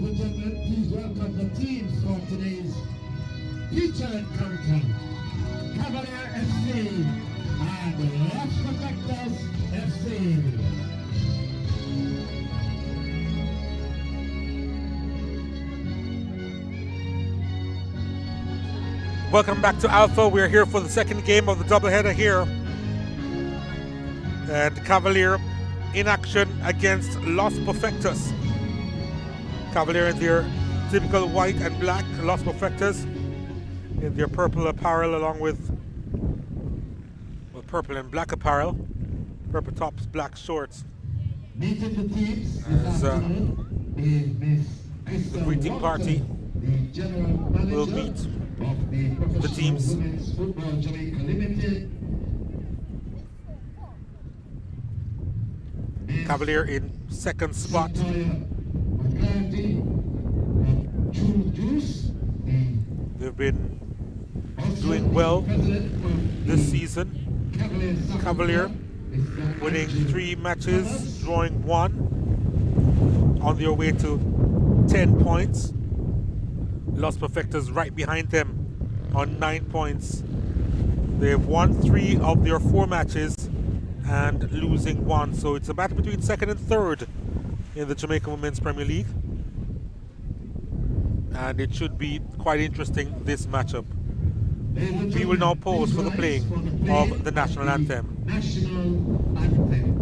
and gentlemen, please welcome the teams for today's feature encounter. Cavalier FC and Los Perfectos FC. Welcome back to Alpha. We're here for the second game of the doubleheader here. And Cavalier in action against Los Perfectos. Cavalier in their typical white and black, Los Perfectos in their purple apparel along with purple and black apparel, purple tops, black shorts. Meeting the teams As the greeting party will meet the teams. Cavalier in second spot. They've been doing well this season. Cavalier winning 3 matches, drawing 1, on their way to 10 points. Los Perfectos right behind them on 9 points. They have won 3 of their 4 matches and losing 1. So it's a battle between second and third in the Jamaican Women's Premier League. And it should be quite interesting, this matchup. We will now pause for the playing of the national anthem. National anthem.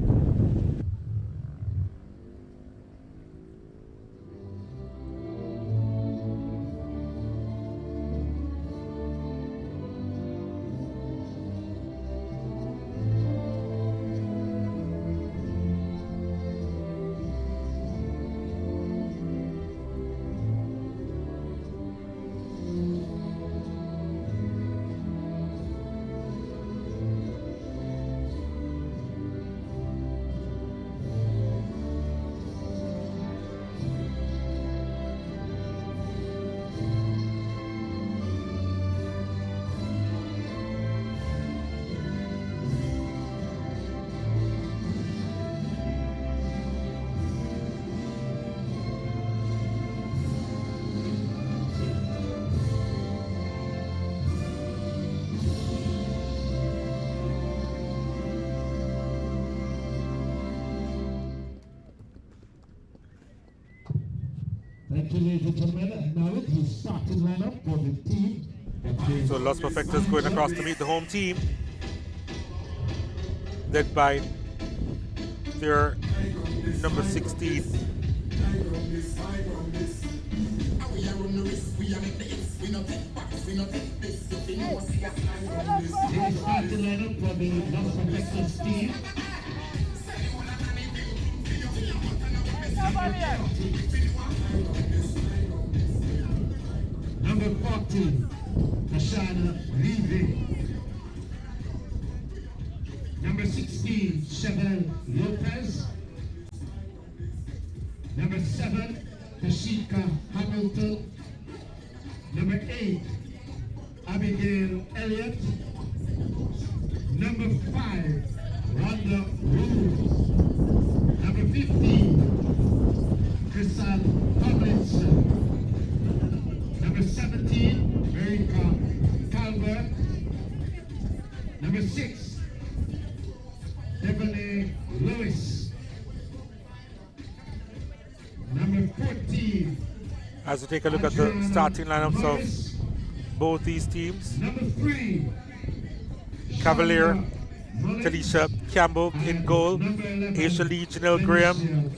Thank you, ladies and gentlemen. And now it is starting lineup for the team. So Los Perfectos going across to meet the home team, led by their number 16. The starting lineup for the Los Perfectos team. Number 14, Tashana Levy. Number 16, Chevelle Lopez. Number 7, Tashika Hamilton. Number 8, Abigail Elliott. Number 5, Rhonda Rose. Number 15, Chrisanne Tomlinson. Number 17, Erica Calvert. Number 6, Ebony Lewis. Number 14. As we take a look at the starting lineups of both these teams. Number 3, Cavalier, Talisha Campbell in goal. Aisha Lee, Janelle Graham,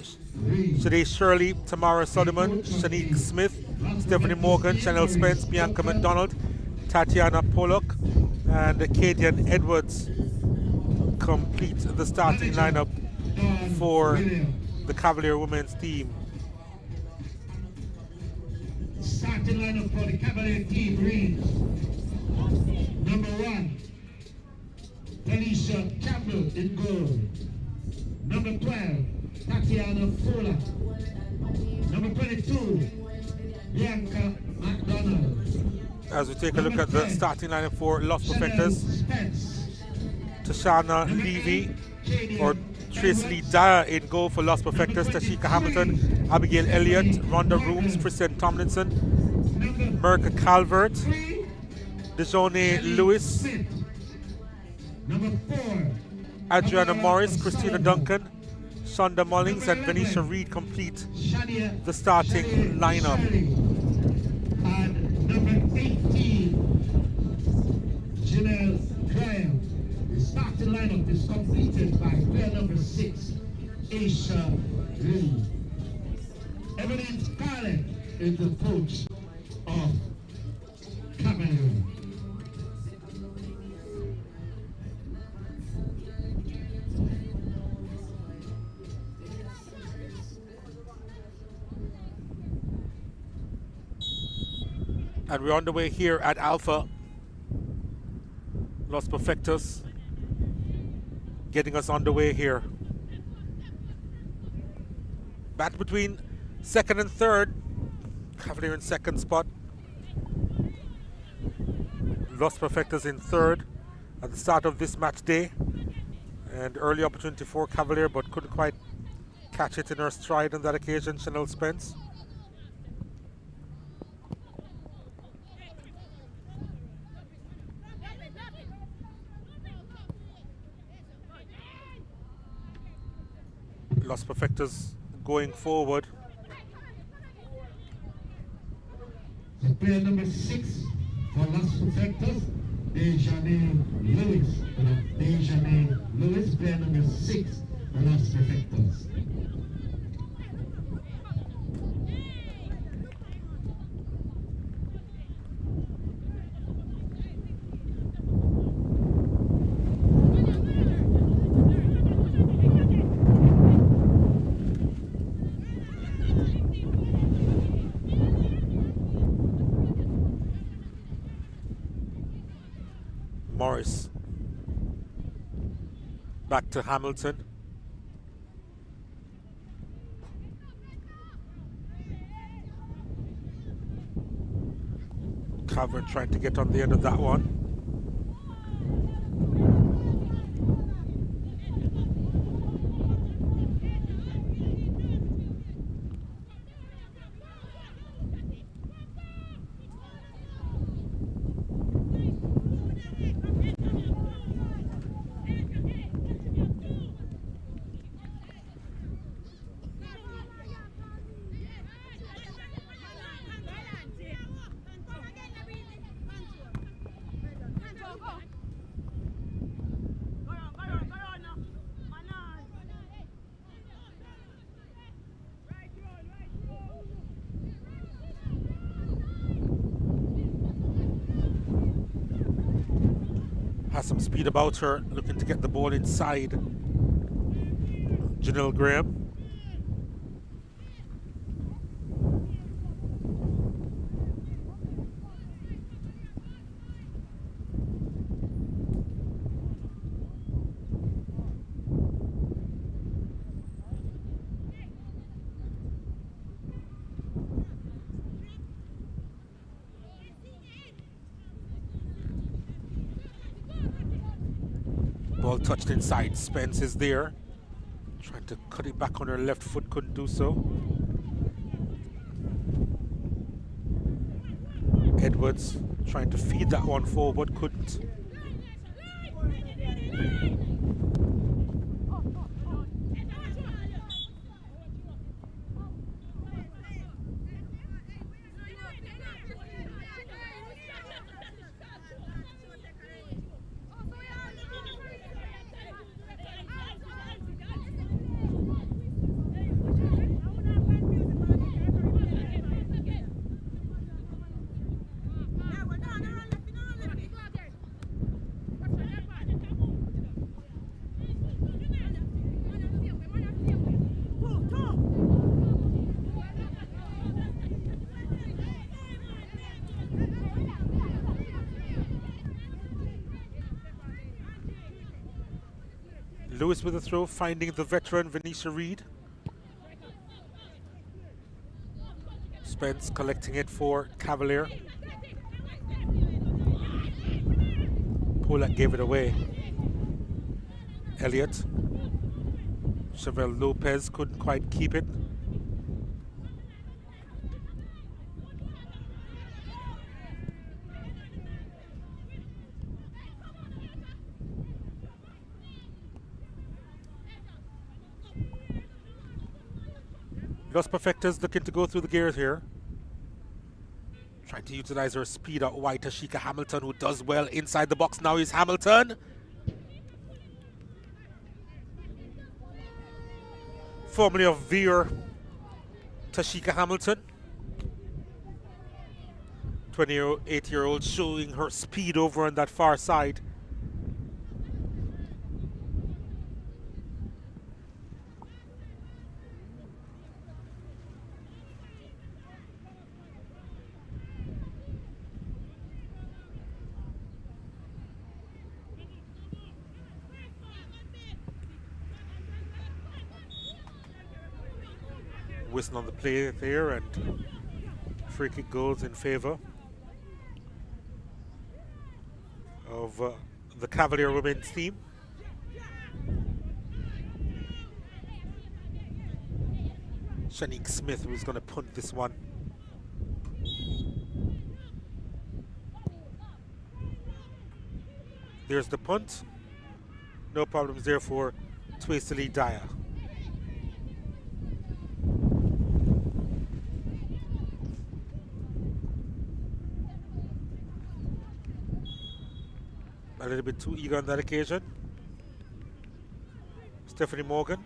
Shade Shirley, Tamara Solomon, Shanique Smith, Stephanie Morgan, Chanel Spence, Bianca McDonald, Tatiana Pollock, and Kadian Edwards complete the starting lineup for the Cavalier women's team. Starting lineup for the Cavalier team reads: number 1, Talisha Campbell in goal. Number 12, Tatiana Fuller. Number 22, Bianca McDonald. As we take a look at the starting lineup for Los Perfectos, Tashana Levy or Tracy Lee Dyer in goal for Los Perfectos, Tashika Hamilton, Abigail Elliott, Rhonda Rooms, Christian Tomlinson, Merca Calvert, Dejone Lewis, Number 4, Adriana Morris, Christina Duncan, Shonda Mullings, and Venetia Reed complete the starting lineup. And number 18, Janelle Graham. The starting lineup is completed by player number 6, Aisha Lee. Evelyn Scarlett is the coach of Cavalier. And we're on the way here at Alpha. Los Perfectos getting us on the way here. Battle between second and third. Cavalier in second spot. Los Perfectos in third at the start of this match day. And early opportunity for Cavalier, but couldn't quite catch it in her stride on that occasion, Chanel Spence. Los Perfectos going forward. The player number 6 for Los Perfectos, Dejane Lewis. Dejane Lewis, player number 6 for Los Perfectos. Morris back to Hamilton. Calvert trying to get on the end of that one. Has some speed about her, looking to get the ball inside. Janelle Graham. Ball touched inside. Spence is there. Trying to cut it back on her left foot, couldn't do so. Edwards trying to feed that one forward, couldn't. Lewis with a throw, finding the veteran Venetia Reed. Spence collecting it for Cavalier. Polak gave it away. Elliott. Chevelle Lopez couldn't quite keep it. Los Perfectos looking to go through the gears here. Trying to utilize her speed out wide. Tashika Hamilton, who does well inside the box. Now is Hamilton. Formerly of Veer, Tashika Hamilton. 28-year-old showing her speed over on that far side. Whistle on the play there, and free kick goals in favor of the Cavalier women's team. Shanique Smith was going to punt this one. There's the punt. No problems there for Twacely Dyer. A little bit too eager on that occasion. Stephanie Morgan.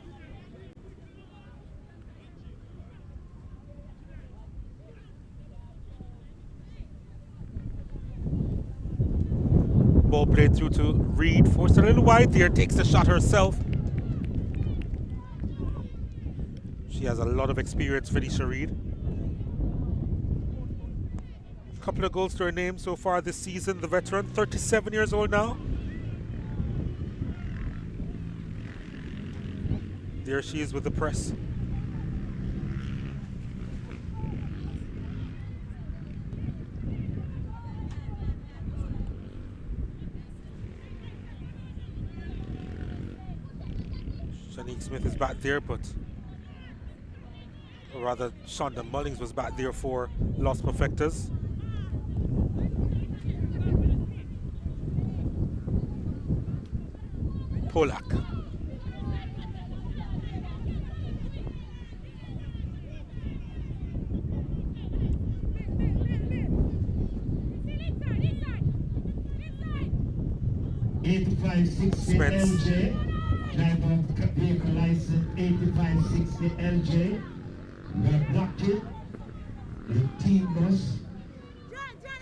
Ball played through to Reed. Forced a little wide there. Takes the shot herself. She has a lot of experience, Felicia Reed. Couple of goals to her name so far this season. The veteran, 37 years old now. There she is with the press. Shanique Smith is back there, but or rather Shonda Mullings was back there for Los Perfectos. Polak. LJ, driver of vehicle license 8560 LJ. We are blocking the team bus.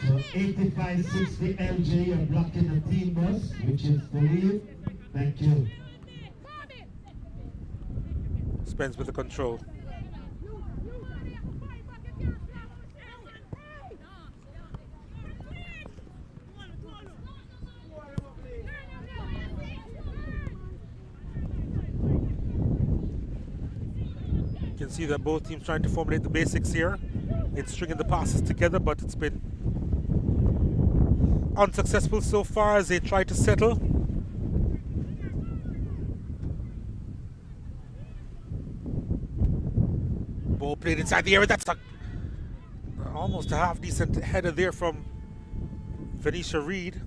So 8560 LJ, you're blocking the team bus, which is for leave. Thank you. Spence with the control. You can see that both teams trying to formulate the basics here. It's stringing the passes together, but it's been unsuccessful so far as they try to settle. Ball played inside the area. That's almost a half decent header there from Venetia Reed.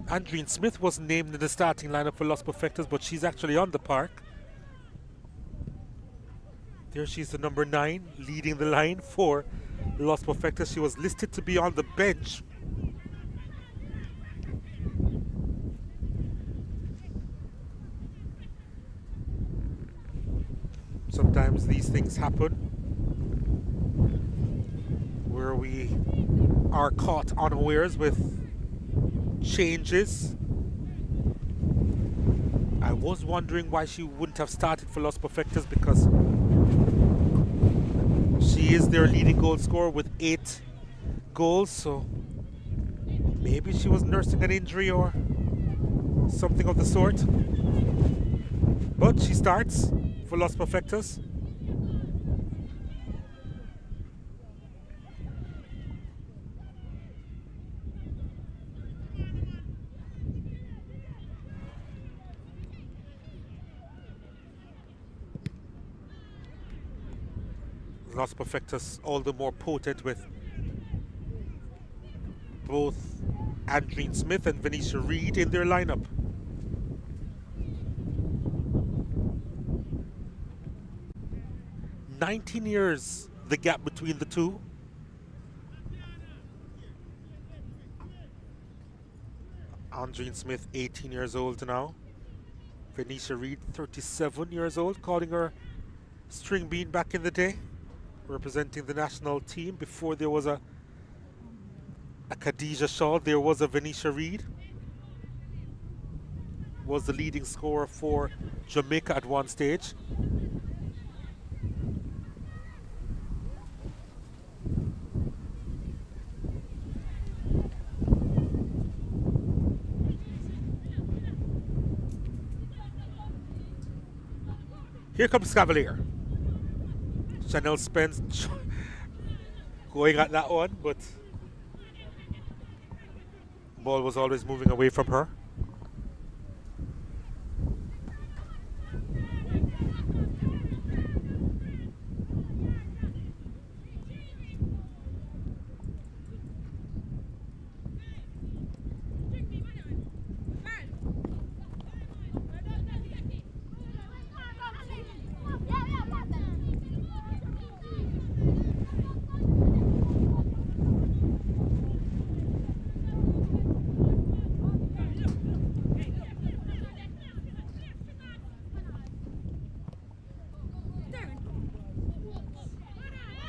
Andreen Smith wasn't named in the starting lineup for Los Perfectos, but she's actually on the park. There she's the number 9, leading the line for Los Perfectos. She was listed to be on the bench. Sometimes these things happen where we are caught unawares with changes. I was wondering why she wouldn't have started for Los Perfectos, because she is their leading goal scorer with 8 goals, so maybe she was nursing an injury or something of the sort. But she starts for Los Perfectos. Los Perfectos all the more potent with both Andreen Smith and Venetia Reed in their lineup. "19 years, the gap between the two. Andreen Smith, 18 years old now. Venetia Reed, 37 years old, calling her string bean back in the day, representing the national team. Before there was a Khadija Shaw, there was a Venetia Reed. Was the leading scorer for Jamaica at one stage. Here comes Cavalier. Chanel Spence going at that one, but ball was always moving away from her.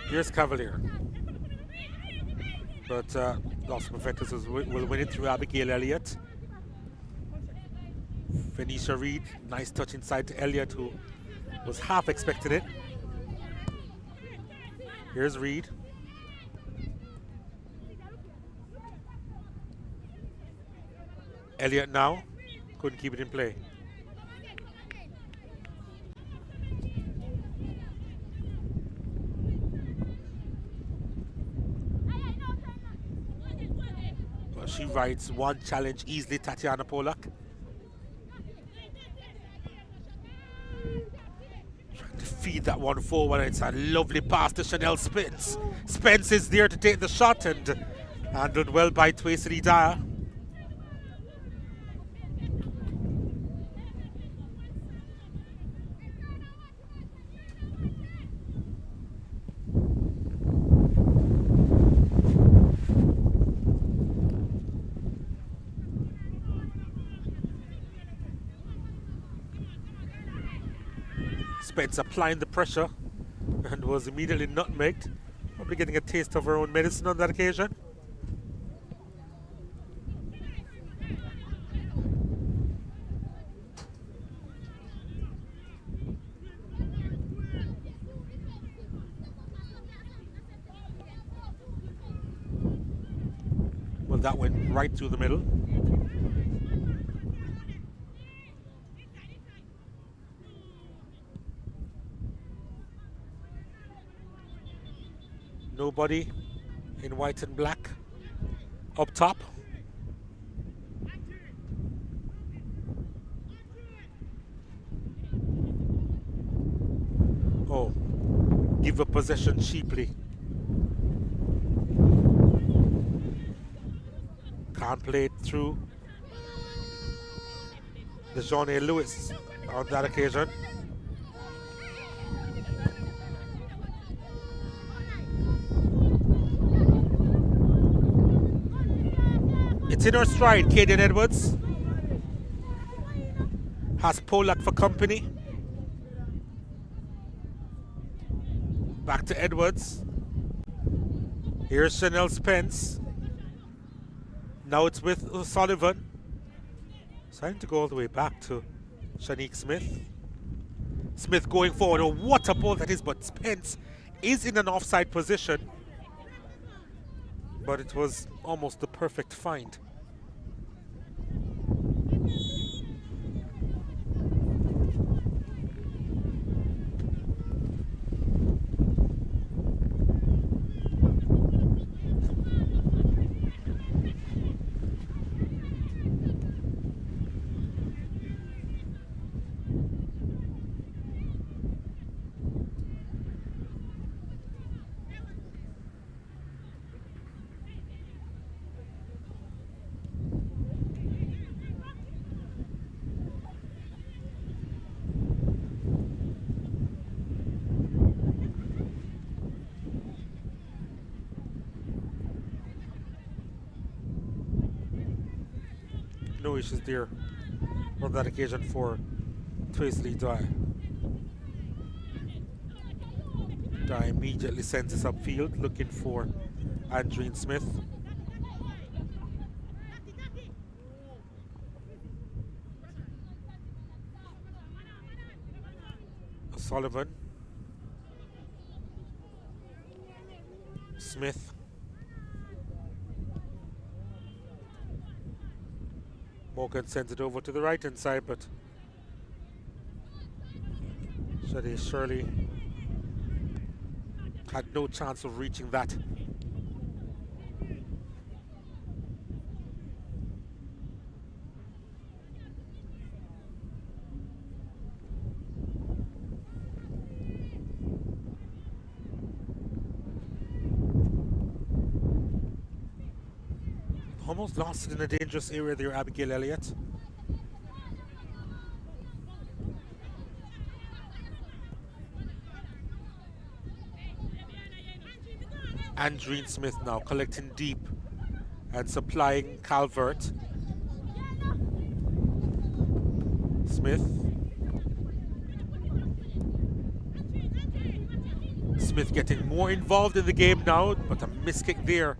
Here's Cavalier. But Los Perfectos will win it through Abigail Elliott. Venetia Reed, nice touch inside to Elliott, who was half expecting it. Here's Reed. Elliott now, couldn't keep it in play. She rides one challenge easily, Tatiana Polak. Trying to feed that one forward. It's a lovely pass to Chanel Spence. Spence is there to take the shot and handled well by Twacely Dyer. Spence applying the pressure and was immediately nutmegged. Probably getting a taste of her own medicine on that occasion. Well, that went right through the middle. Nobody in white and black up top. Oh, give a possession cheaply. Can't play it through. DeJohnny Lewis on that occasion. It's in her stride. Kaden Edwards has Polak for company. Back to Edwards. Here's Chanel Spence. Now it's with O'Sullivan. Trying to go all the way back to Shanique Smith. Smith going forward. Oh, what a ball that is, but Spence is in an offside position. But it was almost the perfect find. no issues there on that occasion for Twaisley Dye. Dye immediately sends us upfield looking for Andreen Smith. Sullivan. Smith. Morgan sends it over to the right hand side, but Shirley had no chance of reaching that. Almost lost it in a dangerous area there, Abigail Elliott. Andreen Smith now collecting deep and supplying Calvert. Smith. Smith getting more involved in the game now, but a miskick there.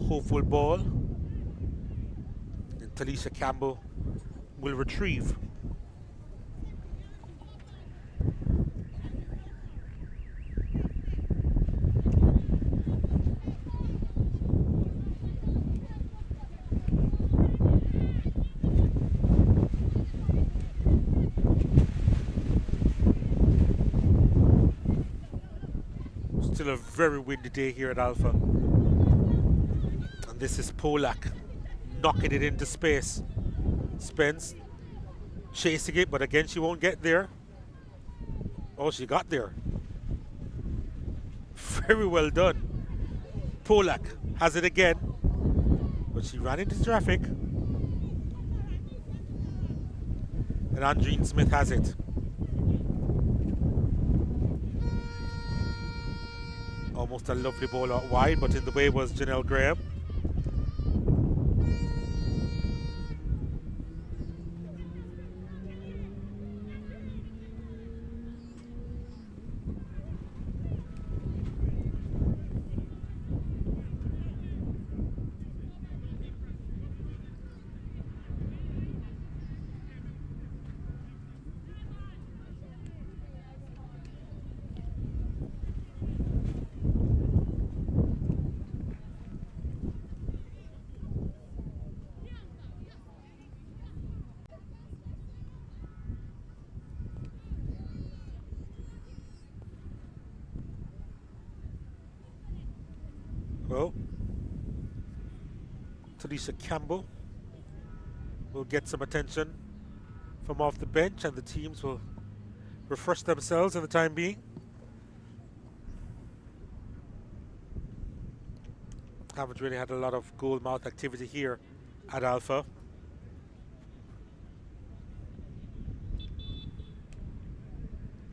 Hopeful ball. And Talisha Campbell will retrieve. Still a very windy day here at Alpha. This is Polak knocking it into space. Spence chasing it, but again she won't get there. Oh, she got there. Very well done. Polak has it again, but she ran into traffic. And Andreen Smith has it. Almost a lovely ball out wide, but in the way was Janelle Graham. Well, Talisha Campbell will get some attention from off the bench, and the teams will refresh themselves in the time being. Haven't really had a lot of goal mouth activity here at Alpha.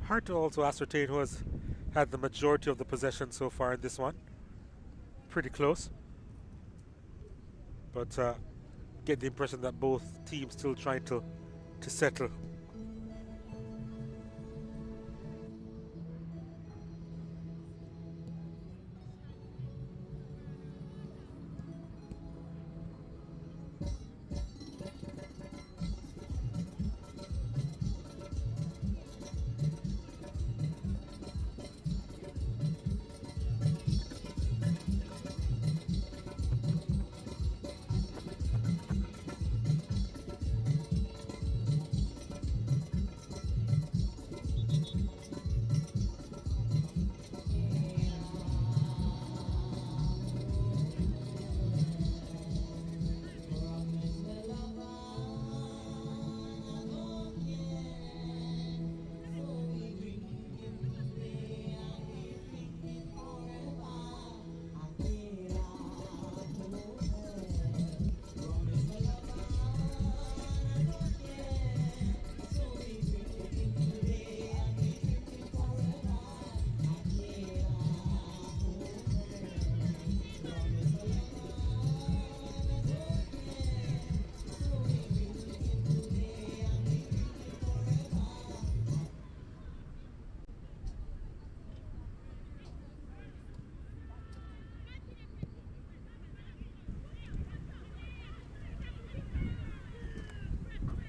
Hard to also ascertain who has had the majority of the possession so far in this one. Pretty close, but get the impression that both teams still trying to settle.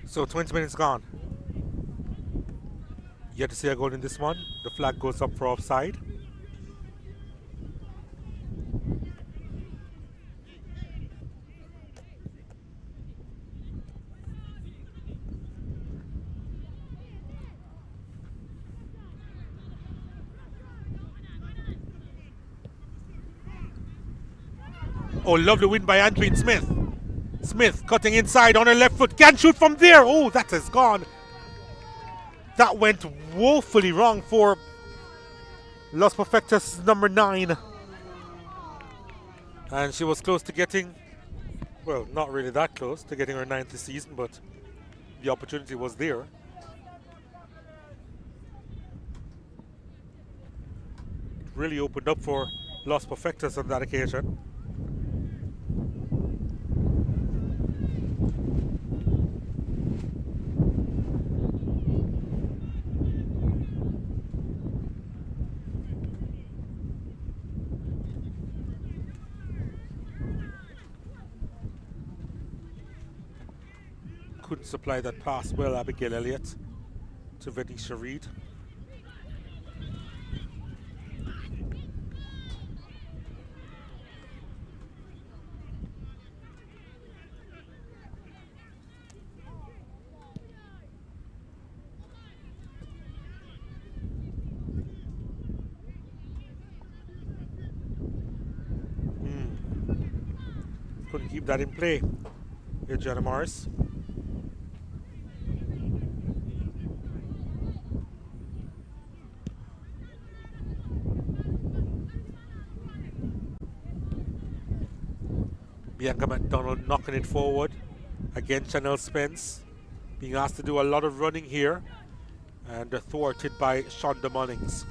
So 20 minutes gone. Yet to see a goal in this one. The flag goes up for offside. Oh, lovely win by Antoine Smith. Smith cutting inside on her left foot. Can shoot from there. Oh, that has gone. That went woefully wrong for Los Perfectos number 9. And she was close to getting, well, not really that close to getting her 9th this season, but the opportunity was there. It really opened up for Los Perfectos on that occasion. Couldn't supply that pass well, Abigail Elliott, to Venetia Reid. Couldn't keep that in play. Adriana Morris. Bianca McDonald knocking it forward. Again, Chanel Spence being asked to do a lot of running here and thwarted by Shonda Mullings.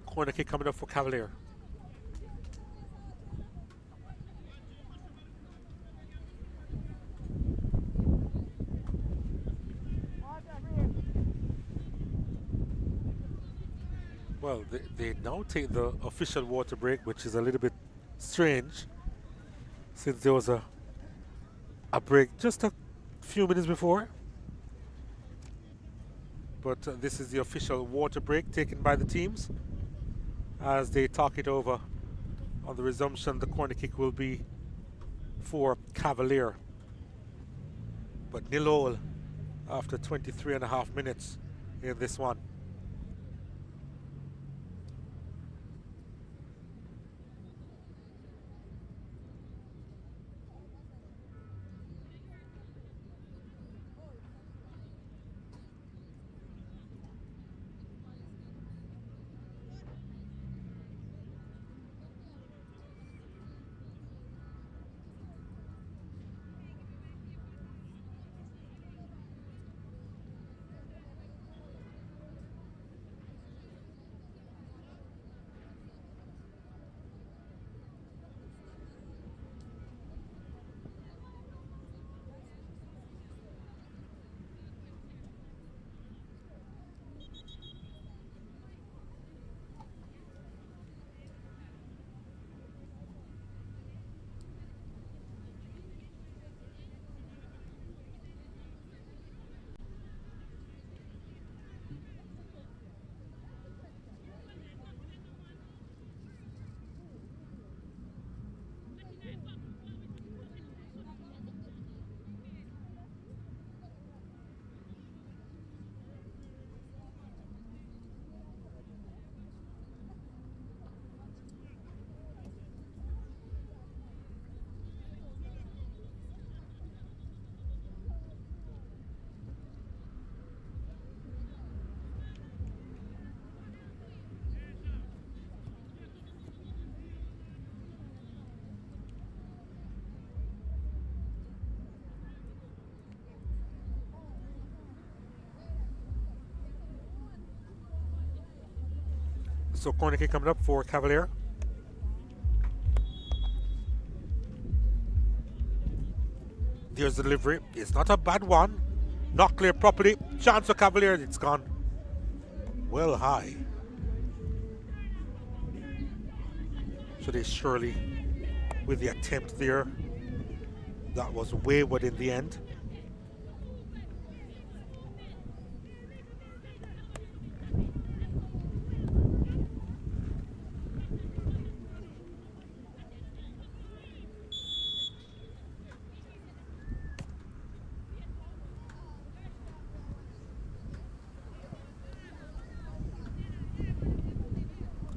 Corner kick coming up for Cavalier. Well, they now take the official water break, which is a little bit strange since there was a break just a few minutes before. But this is the official water break taken by the teams as they talk it over. On the resumption, the corner kick will be for Cavalier. But 0-0 after 23.5 minutes in this one. So corner kick coming up for Cavalier. There's the delivery. It's not a bad one. Not clear properly. Chance for Cavalier. It's gone well high. So they surely, with the attempt there, that was wayward in the end.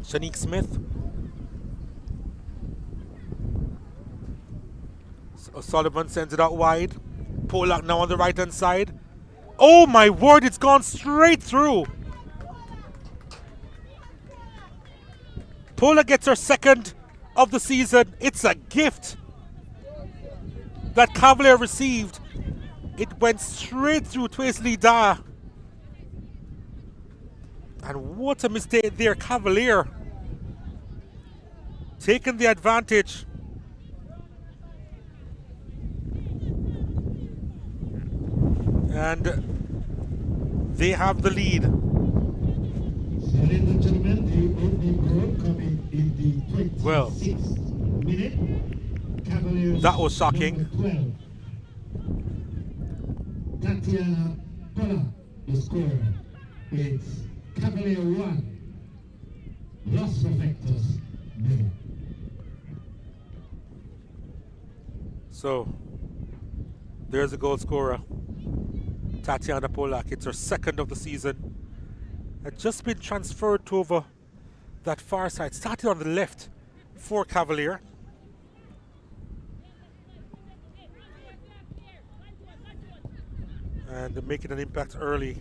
Shanique Smith. O'Sullivan sends it out wide. Polak now on the right hand side. Oh my word, it's gone straight through. Polak gets her second of the season. It's a gift that Cavalier received. It went straight through Twaisley Da. And what a mistake there, Cavalier. Taking the advantage. And they have the lead. Ladies and gentlemen, the opening goal coming in the 26th minute. Cavaliers that was shocking. number 12. Tatiana Pola, the scorer. It's Cavalier 1, Los Perfectos 0. So, there's a goal scorer. Tatiana Polak, it's her second of the season. Had just been transferred to over that far side. Started on the left for Cavalier. And making an impact early.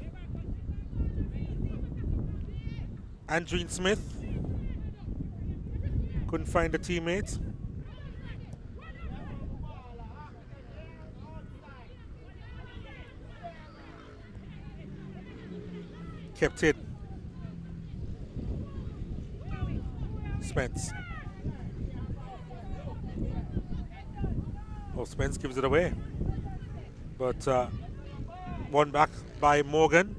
Andreen Smith couldn't find a teammate. Kept in. Spence. Oh, Spence gives it away. But one back by Morgan.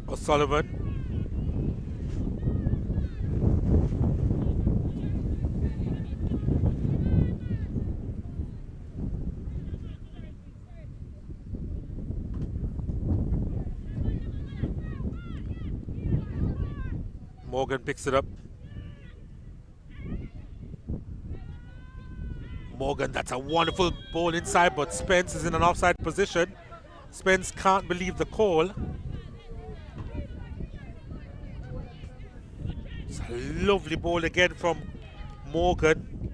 O'Sullivan. Morgan picks it up. Morgan, that's a wonderful ball inside, but Spence is in an offside position. Spence can't believe the call. It's a lovely ball again from Morgan.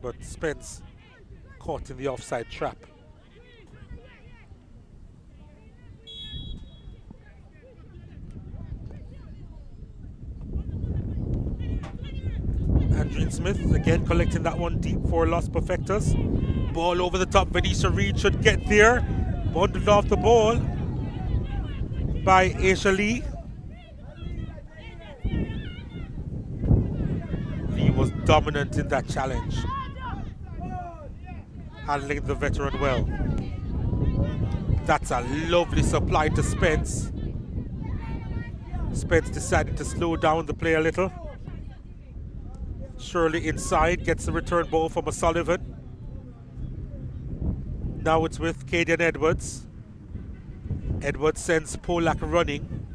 But Spence caught in the offside trap. Andreen Smith again collecting that one deep for Los Perfectos. Ball over the top. Venetia Reed should get there. Bundled off the ball by Aisha Lee. Lee was dominant in that challenge, handling the veteran well. That's a lovely supply to Spence. Spence decided to slow down the play a little. Shirley inside, gets the return ball from O'Sullivan. Now it's with Cadian Edwards. Edwards sends Polak running.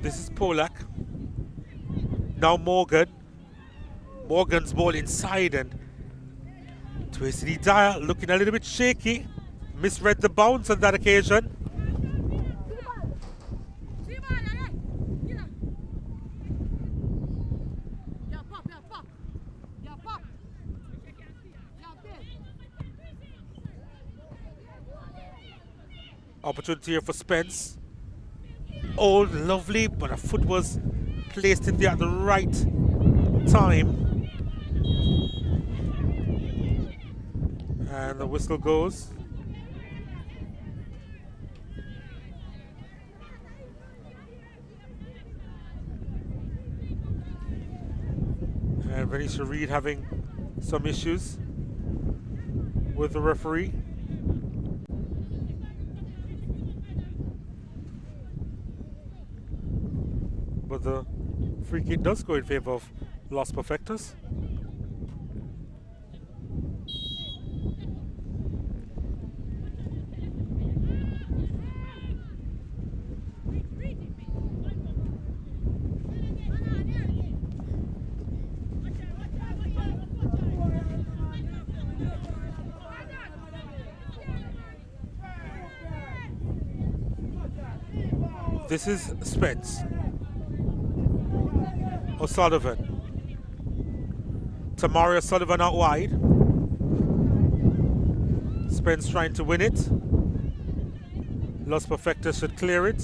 This is Polak. Now Morgan. Morgan's ball inside, and Twaisley Dyer looking a little bit shaky. Misread the bounce on that occasion. Opportunity here for Spence. Oh, lovely, but her foot was placed in there at the right time. And the whistle goes. And Venetia Reed having some issues with the referee. But the free kick does go in favor of Los Perfectos. This is Spence. O'Sullivan. Tamari O'Sullivan out wide. Spence trying to win it. Los Perfectos should clear it.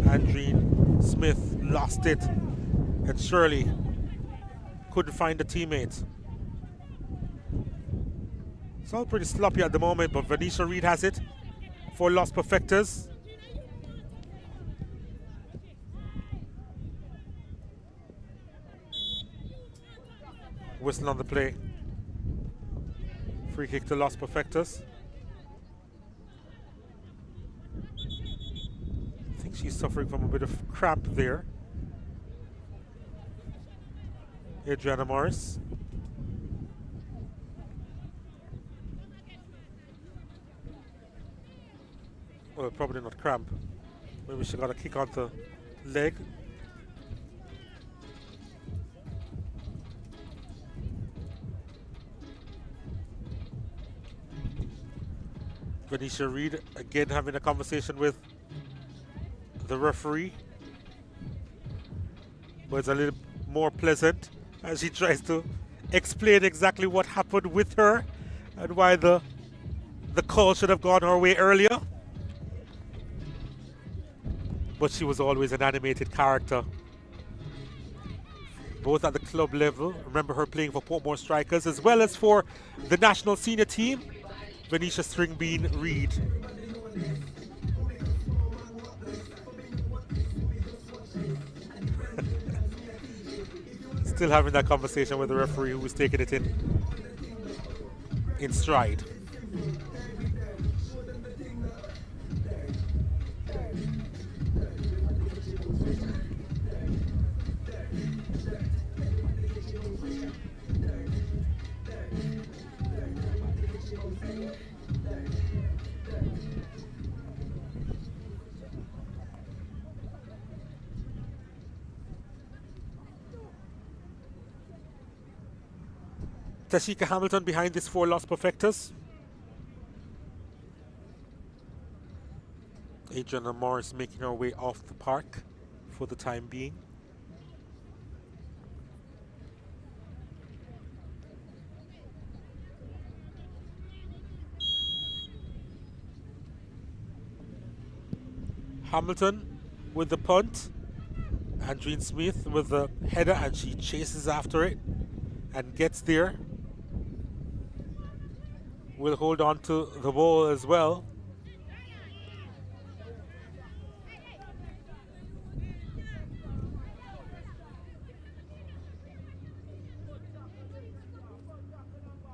Andreen Smith lost it. And Shirley couldn't find a teammate. It's all pretty sloppy at the moment, but Venetia Reed has it for Los Perfectos. Whistle on the play. Free kick to Los Perfectos. I think she's suffering from a bit of cramp there. Adriana Morris. Well, probably not cramp. Maybe she got a kick on the leg. Venetia Reed again having a conversation with the referee. But it's a little more pleasant as she tries to explain exactly what happened with her and why the call should have gone her way earlier. But she was always an animated character, both at the club level. Remember her playing for Portmore Strikers as well as for the national senior team. Venetia Stringbean Reed. Still having that conversation with the referee who was taking it in stride. Tashika Hamilton behind this for Los Perfectos. Adriana Morris making her way off the park for the time being. Hamilton with the punt. Andreen Smith with the header, and she chases after it and gets there. Will hold on to the ball as well.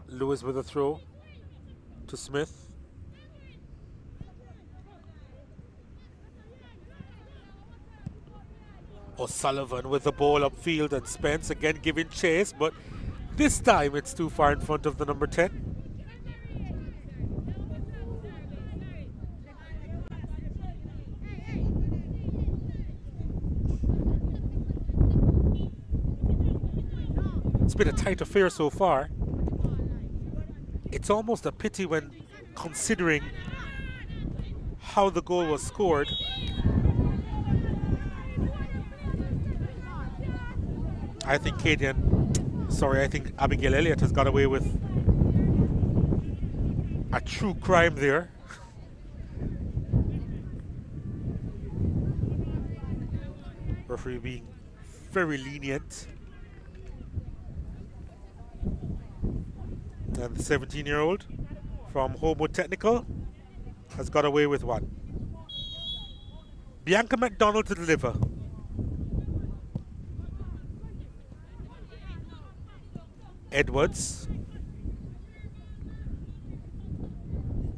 Lewis with a throw to Smith. O'Sullivan with the ball upfield, and Spence again giving chase, but this time it's too far in front of the number 10. It's been a tight affair so far. It's almost a pity when considering how the goal was scored. I think I think Abigail Elliott has got away with a true crime there. Referee being very lenient. And the 17-year-old from Homewood Technical has got away with one. Bianca McDonald to deliver. Edwards.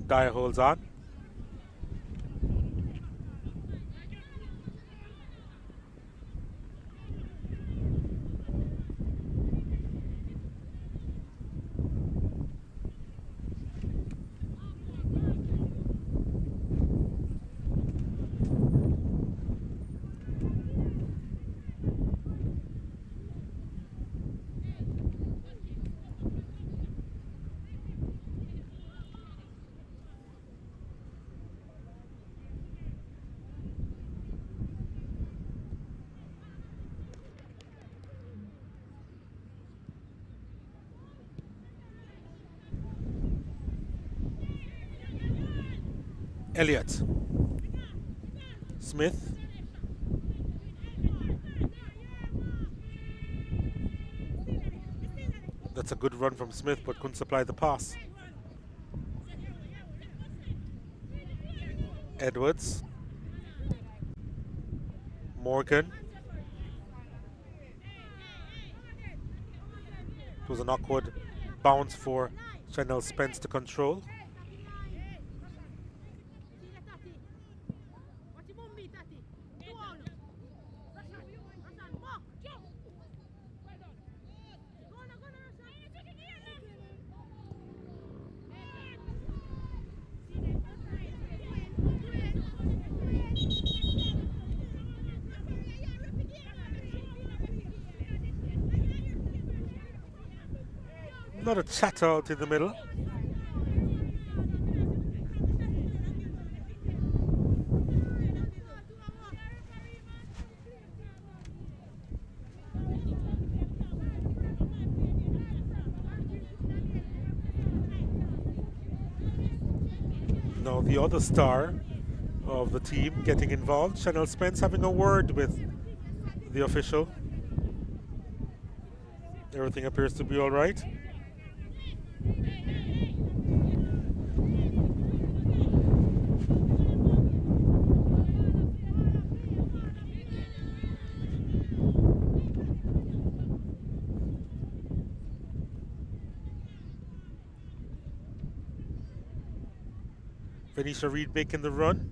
Dyer holds on. Elliott. Smith. That's a good run from Smith, but couldn't supply the pass. Edwards. Morgan. It was an awkward bounce for Chanel Spence to control. Not a chat out in the middle. Now the other star of the team getting involved, Chanel Spence having a word with the official. Everything appears to be all right. Venetia Reed making the run,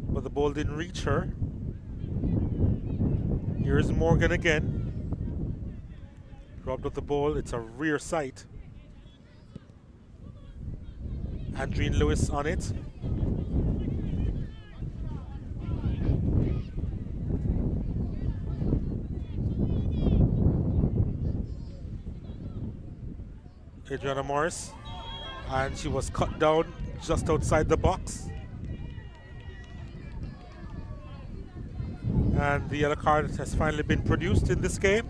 but the ball didn't reach her. Here's Morgan again. Robbed of the ball, it's a rear sight. Andreen Lewis on it. Adriana Morris, and she was cut down just outside the box. And the yellow card has finally been produced in this game.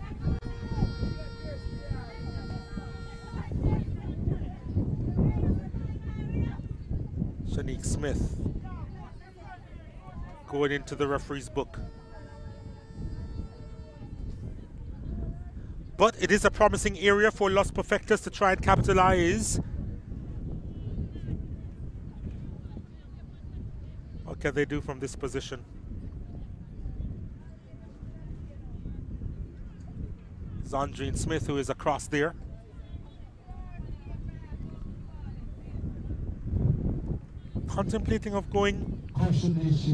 Shanique Smith going into the referee's book. But it is a promising area for Los Perfectos to try and capitalize. What can they do from this position? It's Andreen Smith who is across there. Contemplating of going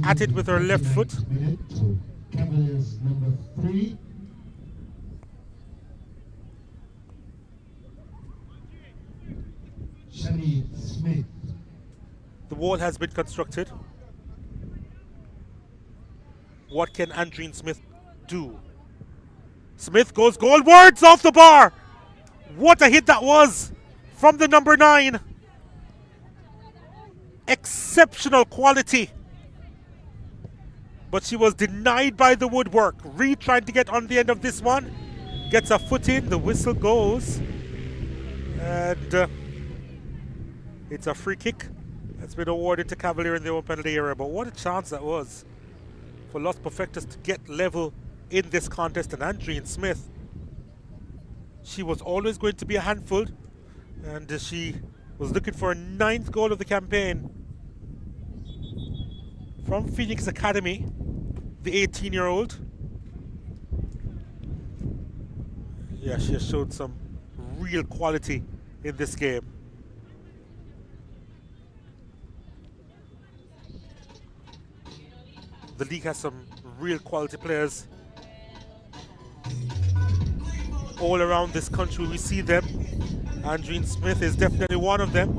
at it with her left foot. Cavaliers number 3. Shani Smith. The wall has been constructed. What can Andreen Smith do? Smith goes goalwards off the bar. What a hit that was from the number 9. Exceptional quality. But she was denied by the woodwork. Reed trying to get on the end of this one. Gets a foot in, the whistle goes. And it's a free kick that's been awarded to Cavalier in the open penalty area. But what a chance that was for Los Perfectos to get level in this contest. And Andreen Smith, she was always going to be a handful, and she was looking for a 9th goal of the campaign from Phoenix Academy, the 18-year-old. Yeah, she has showed some real quality in this game. The league has some real quality players all around this country. We see them. Andreen Smith is definitely one of them.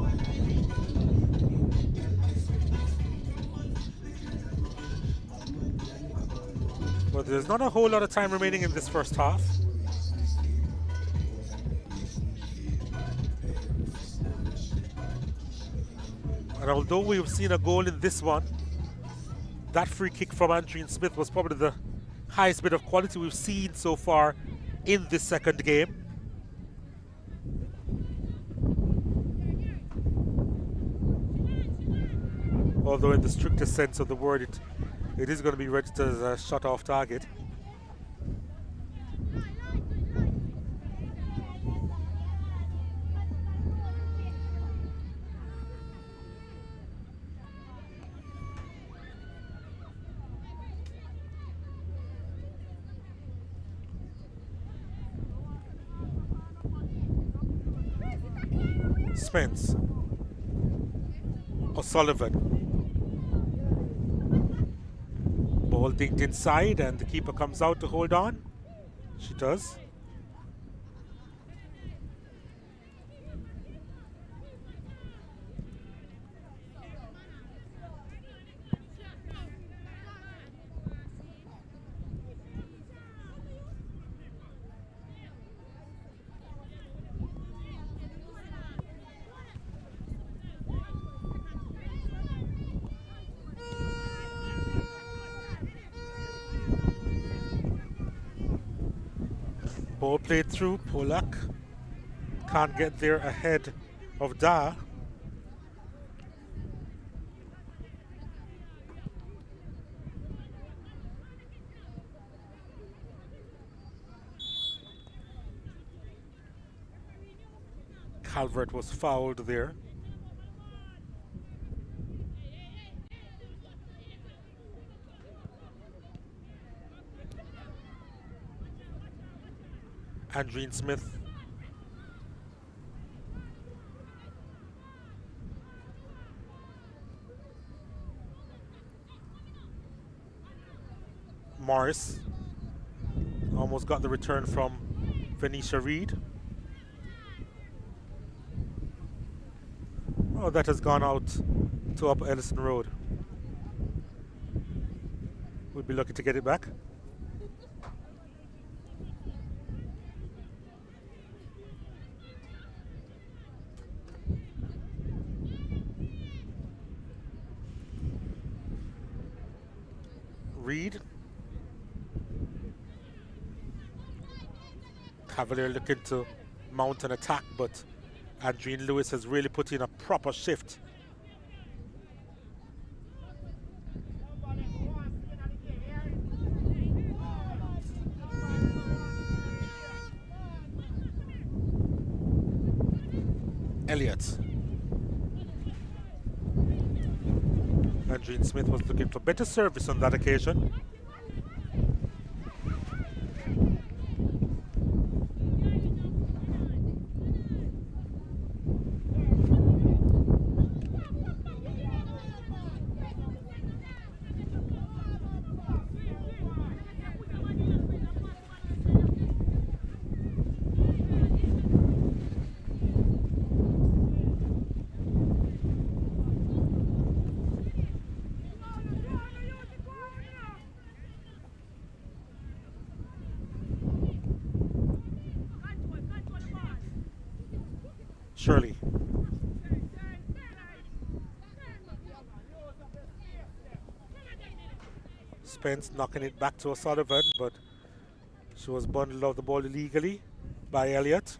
But there's not a whole lot of time remaining in this first half. And although we've seen a goal in this one, that free kick from Andreen Smith was probably the highest bit of quality we've seen so far in this second game. Although in the strictest sense of the word, it is going to be registered as a shot off target. Spence. O'Sullivan. Ball dinked inside and the keeper comes out to hold on. She does. Ball played through. Polak can't get there ahead of Da. Calvert was fouled there. Andreen Smith. Morris almost got the return from Venetia Reed. Oh, that has gone out to Upper Ellison Road. We'll be lucky to get it back. Reed. Cavalier looking to mount an attack, but Andreen Lewis has really put in a proper shift. Elliott. Andreen Smith was looking for better service on that occasion. Shirley. Spence knocking it back to O'Sullivan, but she was bundled off the ball illegally by Elliott.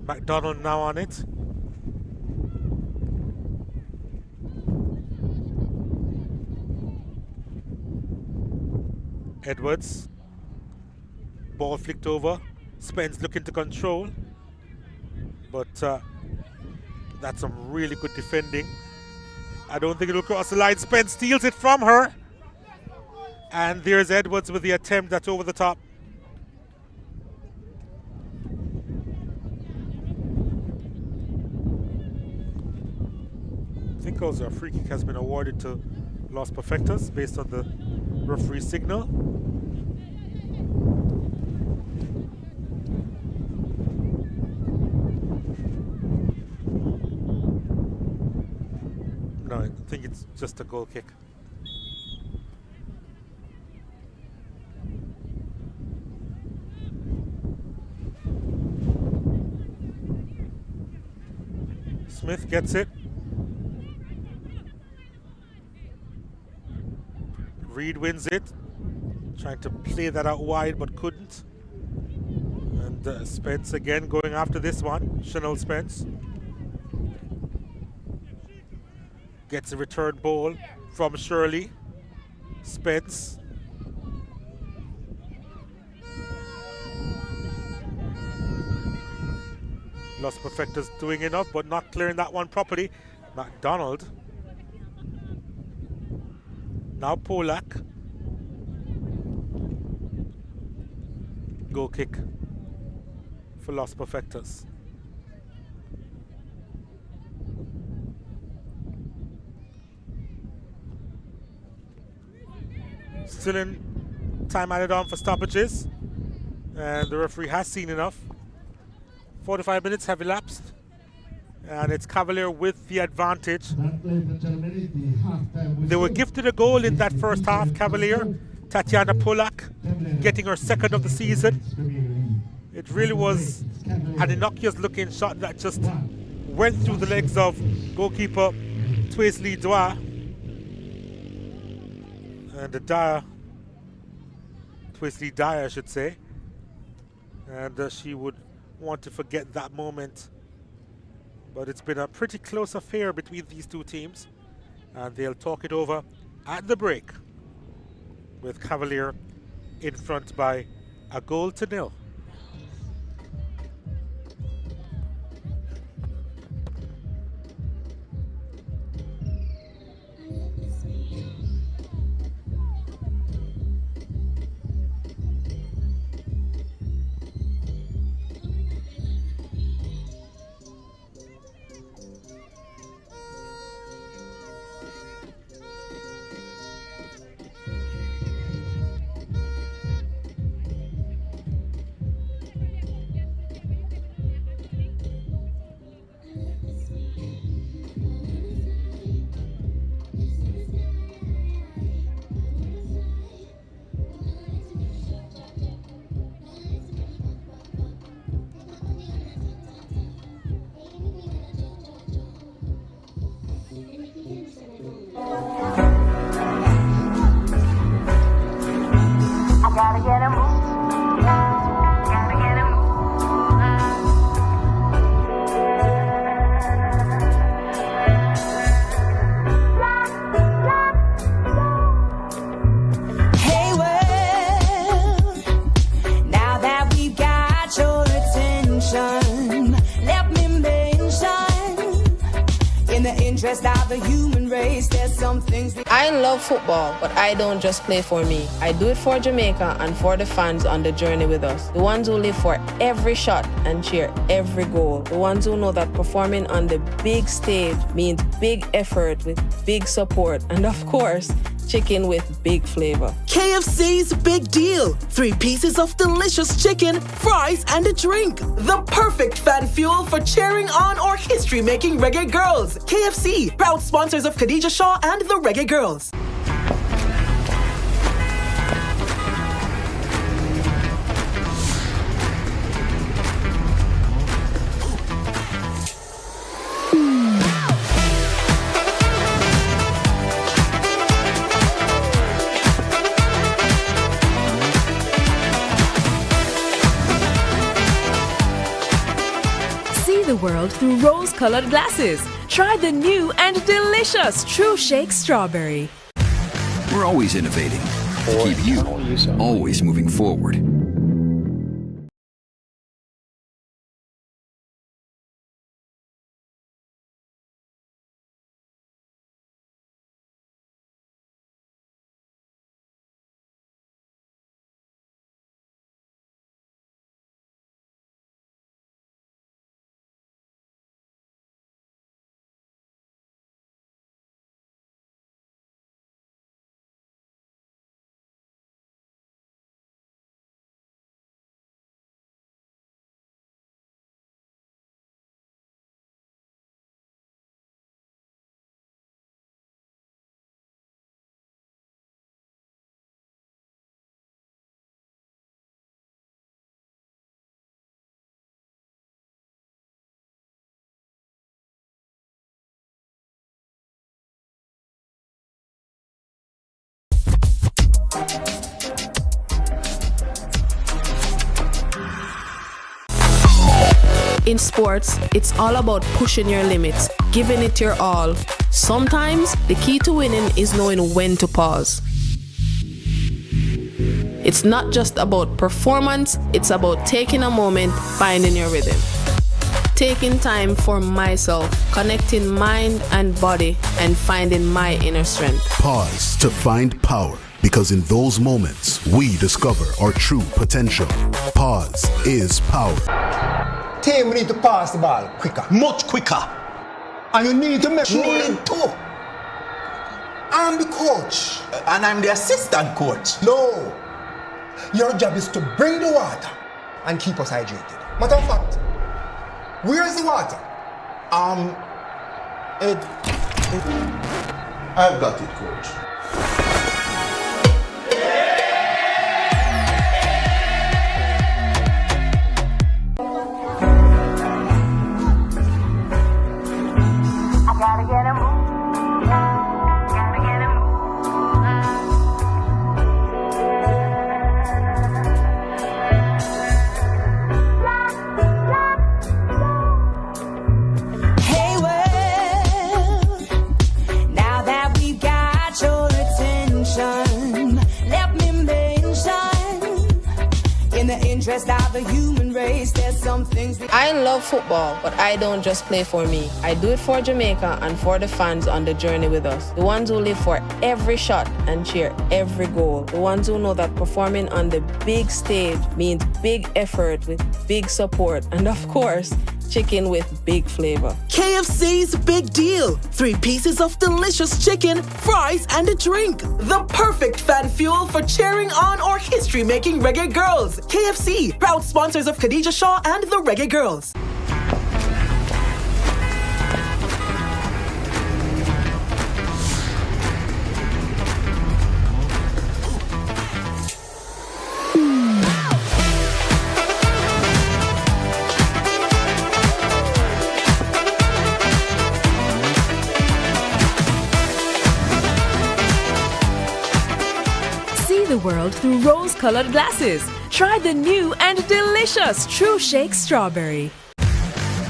McDonald now on it. Edwards. Ball flicked over. Spence looking to control. But that's some really good defending. I don't think it'll cross the line. Spence steals it from her. And there's Edwards with the attempt that's over the top. I think also a free kick has been awarded to Los Perfectos based on the referee signal. No, I think it's just a goal kick. Smith gets it. Reed wins it. Trying to play that out wide but couldn't. And Spence again going after this one. Chanel Spence. Gets a return ball from Shirley. Spence. Los Perfectos doing enough but not clearing that one properly. McDonald. Now Polak. Goal kick for Los Perfectos. Still in time added on for stoppages. And the referee has seen enough. 45 minutes have elapsed. And it's Cavalier with the advantage. They were gifted a goal in that first half, Cavalier. Tatiana Polak getting her second of the season. It really was an innocuous looking shot that just went through the legs of goalkeeper Twaisley Dwa. And Twaisley Dyer, I should say. And she would want to forget that moment. But it's been a pretty close affair between these two teams. And they'll talk it over at the break, with Cavalier in front by a 1-0. I love football, but I don't just play for me. I do it for Jamaica and for the fans on the journey with us. The ones who live for every shot and cheer every goal. The ones who know that performing on the big stage means big effort with big support. And of course, chicken with big flavor. KFC's Big Deal. 3 pieces of delicious chicken, fries, and a drink. The perfect fan fuel for cheering on or history-making reggae girls. KFC, proud sponsors of Khadija Shaw and the Reggae Girls. The world through rose-colored glasses. Try the new and delicious True Shake Strawberry. We're always innovating, to keep you always moving forward. In sports, it's all about pushing your limits, giving it your all. Sometimes, the key to winning is knowing when to pause. It's not just about performance, it's about taking a moment, finding your rhythm. Taking time for myself, connecting mind and body, and finding my inner strength. Pause to find power, because in those moments, we discover our true potential. Pause is power. Team, we need to pass the ball quicker. Much quicker. And you need to make sure. Need to. I'm the coach. And I'm the assistant coach. No. Your job is to bring the water and keep us hydrated. Matter of fact, where's the water? I've got it, coach. I love football, but I don't just play for me. I do it for Jamaica and for the fans on the journey with us. The ones who live for every shot and cheer every goal. The ones who know that performing on the big stage means big effort with big support. And of course, chicken with big flavor. KFC's big deal. 3 pieces of delicious chicken, fries, and a drink. The perfect fan fuel for cheering on or history-making reggae girls. KFC, proud sponsors of Khadija Shaw and the Reggae Girls. The world through rose-colored glasses. Try the new and delicious True Shake Strawberry.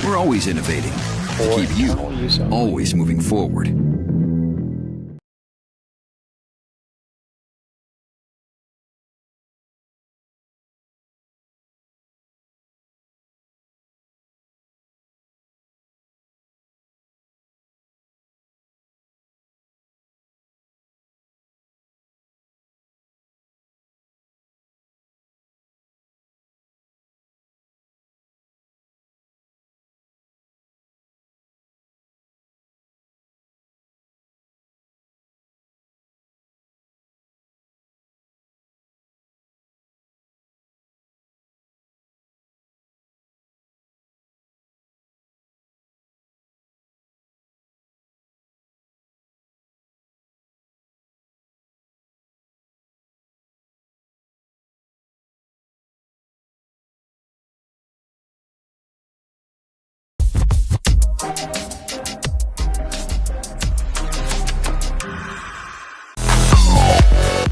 We're always innovating to keep you always moving forward.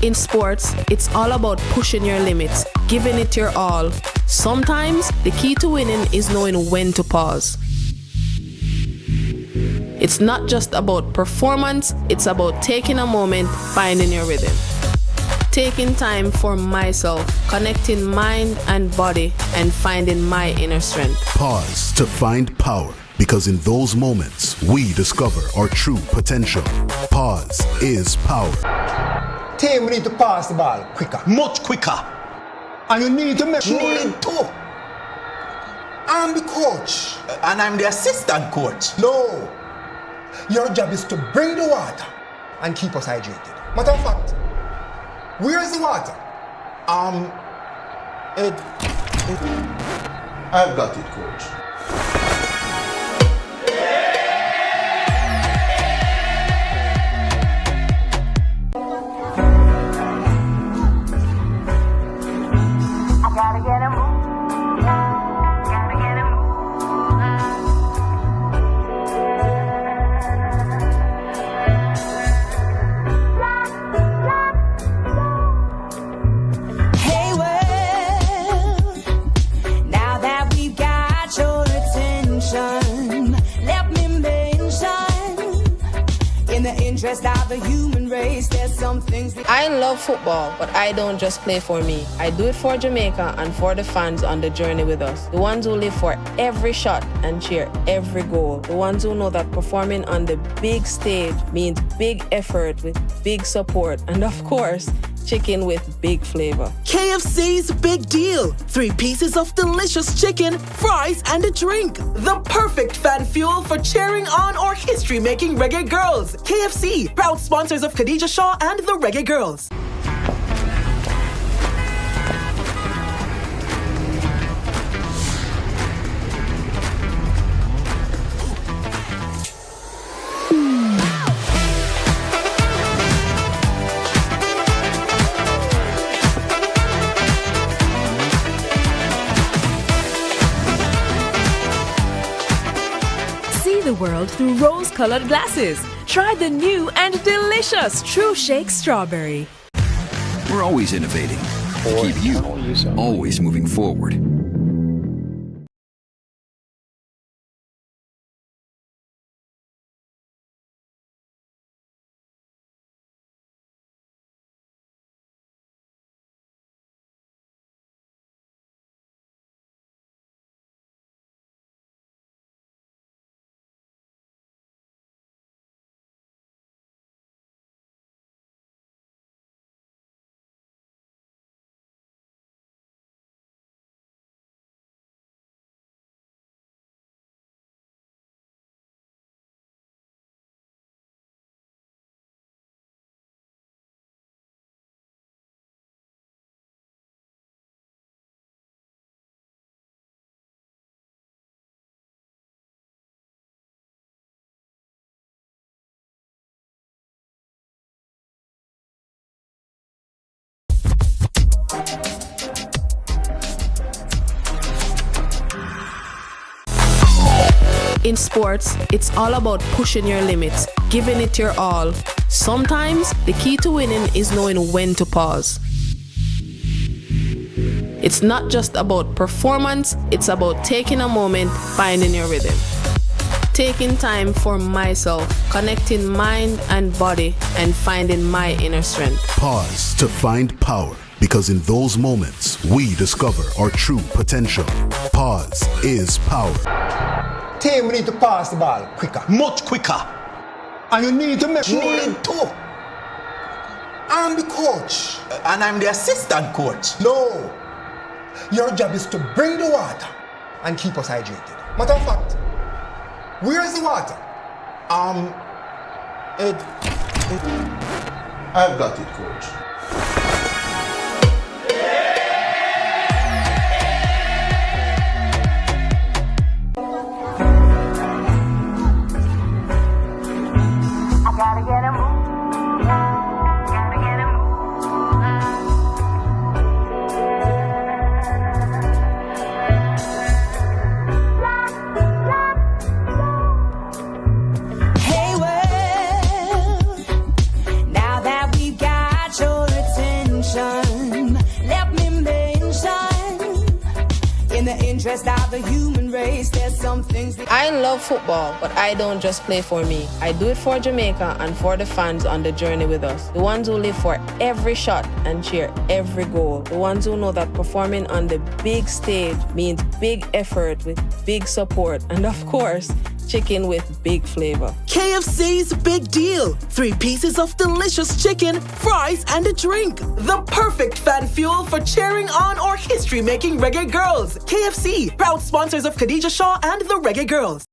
In sports, it's all about pushing your limits, giving it your all. Sometimes, the key to winning is knowing when to pause. It's not just about performance, it's about taking a moment, finding your rhythm. Taking time for myself, connecting mind and body, and finding my inner strength. Pause to find power, because in those moments, we discover our true potential. Pause is power. Team, we need to pass the ball quicker. Much quicker. And you need to make sure. Need to. I'm the coach. And I'm the assistant coach. No. Your job is to bring the water and keep us hydrated. Matter of fact, where's the water? I've got it, coach. I love football, but I don't just play for me. I do it for Jamaica and for the fans on the journey with us. The ones who live for every shot and cheer every goal. The ones who know that performing on the big stage means big effort with big support. And of course, chicken with big flavor. KFC's big deal. 3 pieces of delicious chicken, fries, and a drink. The perfect fan fuel for cheering on or history-making reggae girls. KFC, proud sponsors of Khadija Shaw and the Reggae Girls. See the world through rose-colored glasses. Try the new and delicious True Shake Strawberry. We're always innovating to keep you always moving forward. In sports, it's all about pushing your limits, giving it your all. Sometimes, the key to winning is knowing when to pause. It's not just about performance, it's about taking a moment, finding your rhythm. Taking time for myself, connecting mind and body, and finding my inner strength. Pause to find power, because in those moments, we discover our true potential. Pause is power. Team, we need to pass the ball quicker. Much quicker. And you need to make sure. Need to. I'm the coach. And I'm the assistant coach. No. Your job is to bring the water and keep us hydrated. Matter of fact, where's the water? I've got it, coach. Hey, well, now that we've got your In the interest of the human race, there's some things we... I love football, but I don't just play for me. I do it for Jamaica and for the fans on the journey with us. The ones who live for every shot and cheer every goal. The ones who know that performing on the big stage means big effort with big support. And of course, chicken with big flavor. KFC's Big Deal. 3 pieces of delicious chicken, fries, and a drink. The perfect fan fuel for cheering on or history-making reggae girls. KFC, proud sponsors of Khadija Shaw and the Reggae Girls.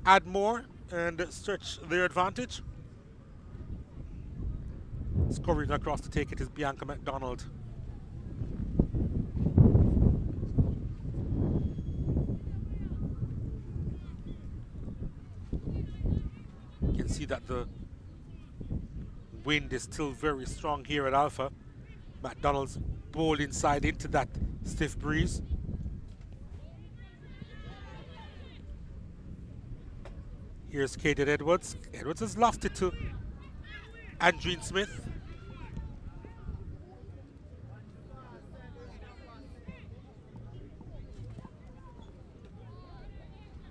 Add more and stretch their advantage. Scoring across to take it is Bianca McDonald. You can see that the wind is still very strong here at Alpha. McDonald's ball inside into that stiff breeze. Here's Kaden Edwards. Edwards has lost it to Andreen Smith.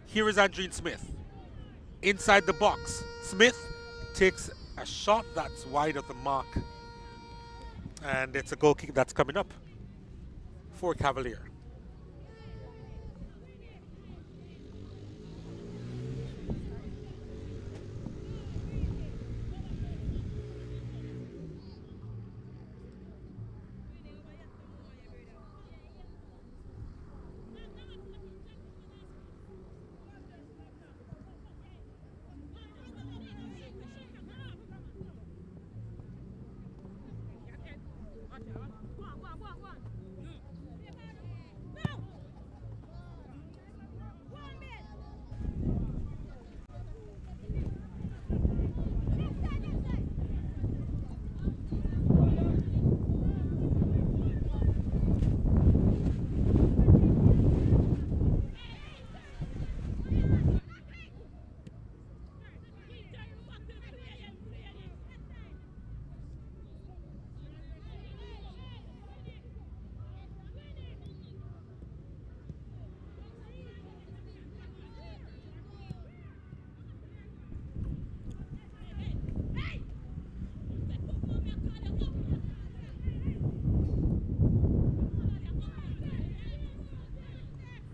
Here is Andreen Smith. Inside the box. Smith takes a shot that's wide of the mark. And it's a goal kick that's coming up for Cavalier.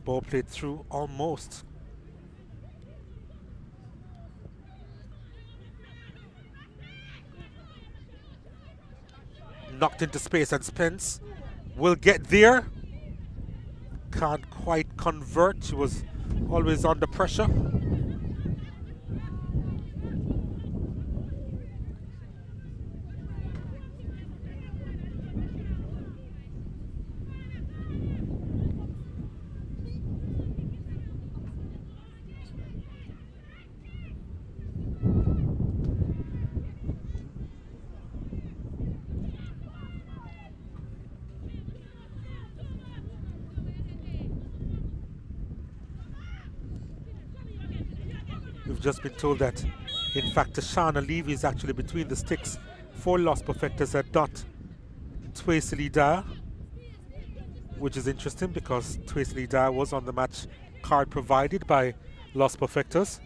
Ball played through almost. Knocked into space, and Spence will get there. Can't quite convert. She was always under pressure. We've just been told that, in fact, Tashana Levy is actually between the sticks for Los Perfectos and not Twaisley Dyer, which is interesting because Twaisley Dyer was on the match card provided by Los Perfectos.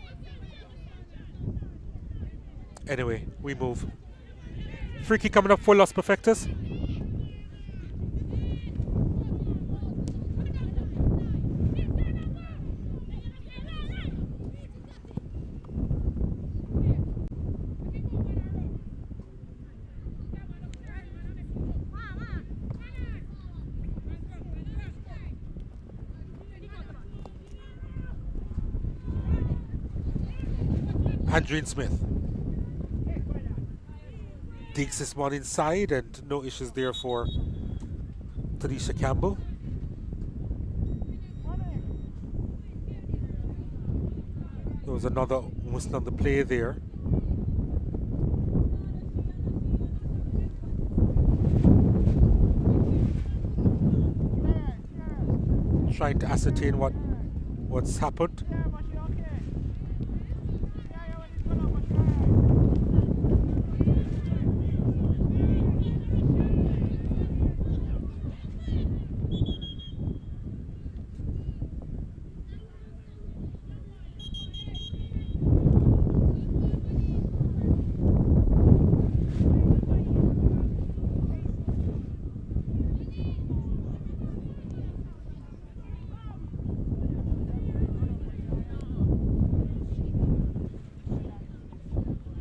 Anyway, we move. Free kick coming up for Los Perfectos. Andreen Smith digs this one inside, and no issues there for Tanisha Campbell. There was another whistle on the play there. Trying to ascertain what's happened.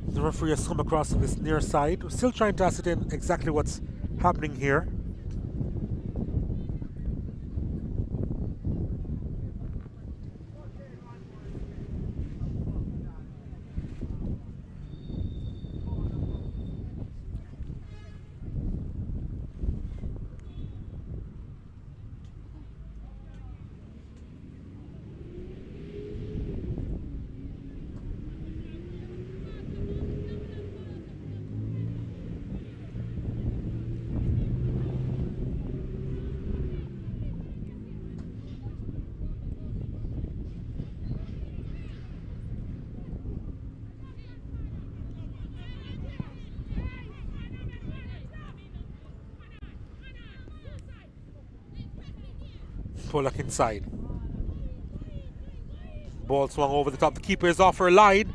The referee has come across to this near side. We're still trying to ascertain exactly what's happening here. Pollock inside. Ball swung over the top. The keeper is off her line.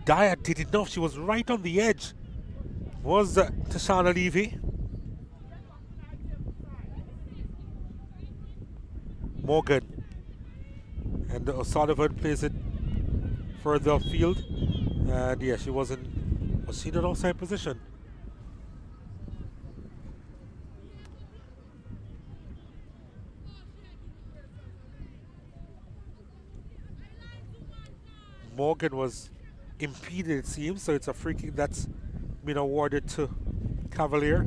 Dyer didn't know she was right on the edge. Was Tashana Levy. Morgan. And O'Sullivan plays it further upfield. And yeah, she wasn't. Was she in an outside position? Morgan was impeded, it seems, so it's a free kick that's been awarded to Cavalier.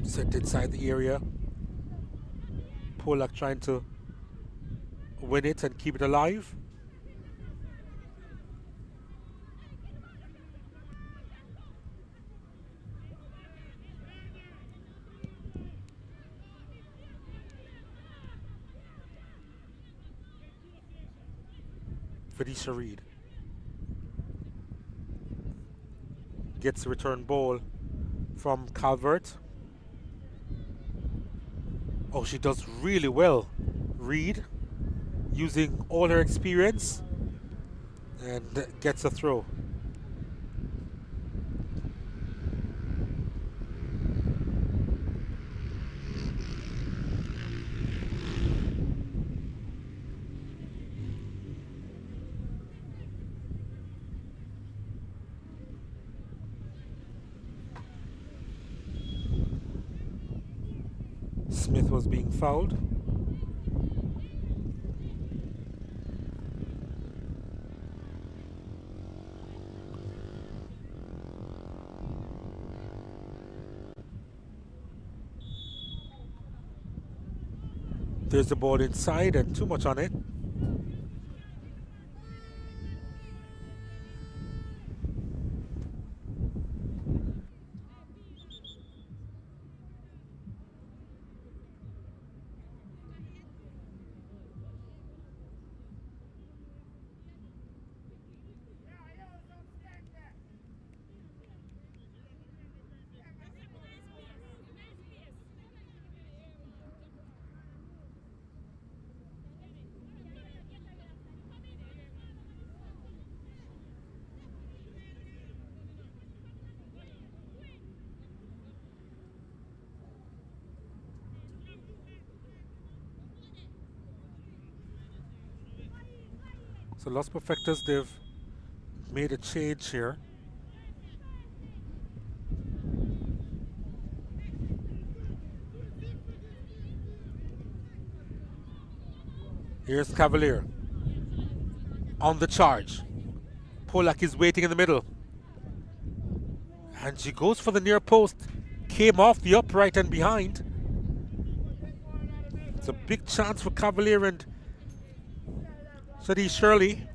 Sent inside the area. Polak trying to win it and keep it alive. Felicia Reed gets the return ball from Calvert. Oh, she does really well, Reed, using all her experience, and gets a throw. Smith was being fouled. There's the ball inside and too much on it. So Los Perfectos, they've made a change here. Here's Cavalier on the charge. Polak is waiting in the middle. And she goes for the near post. Came off the upright and behind. It's a big chance for Cavalier and Sadie Shirley.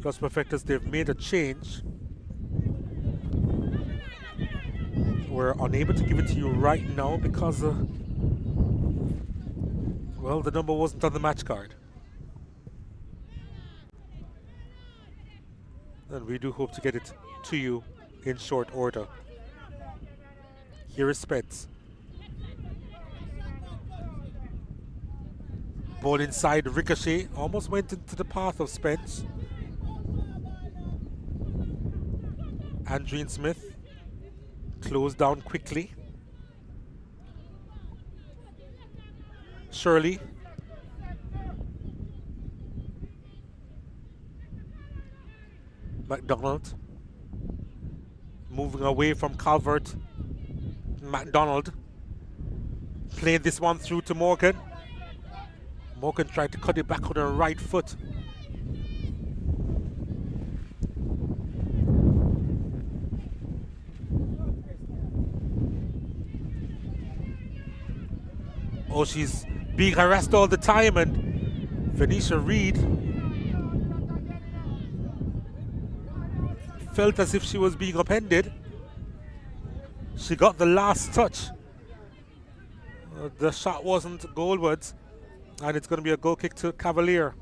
Los Perfectos, they've made a change. We're unable to give it to you right now because, well, the number wasn't on the match card. And we do hope to get it to you in short order. Here is Spence. Ball inside, ricochet, almost went into the path of Spence. Andreen Smith closed down quickly. Shirley. McDonald. Moving away from Calvert. McDonald. Playing this one through to Morgan. Morgan tried to cut it back on her right foot. Oh, she's being harassed all the time, and Venetia Reed felt as if she was being upended. She got the last touch. The shot wasn't goalwards, and it's going to be a goal kick to Cavalier.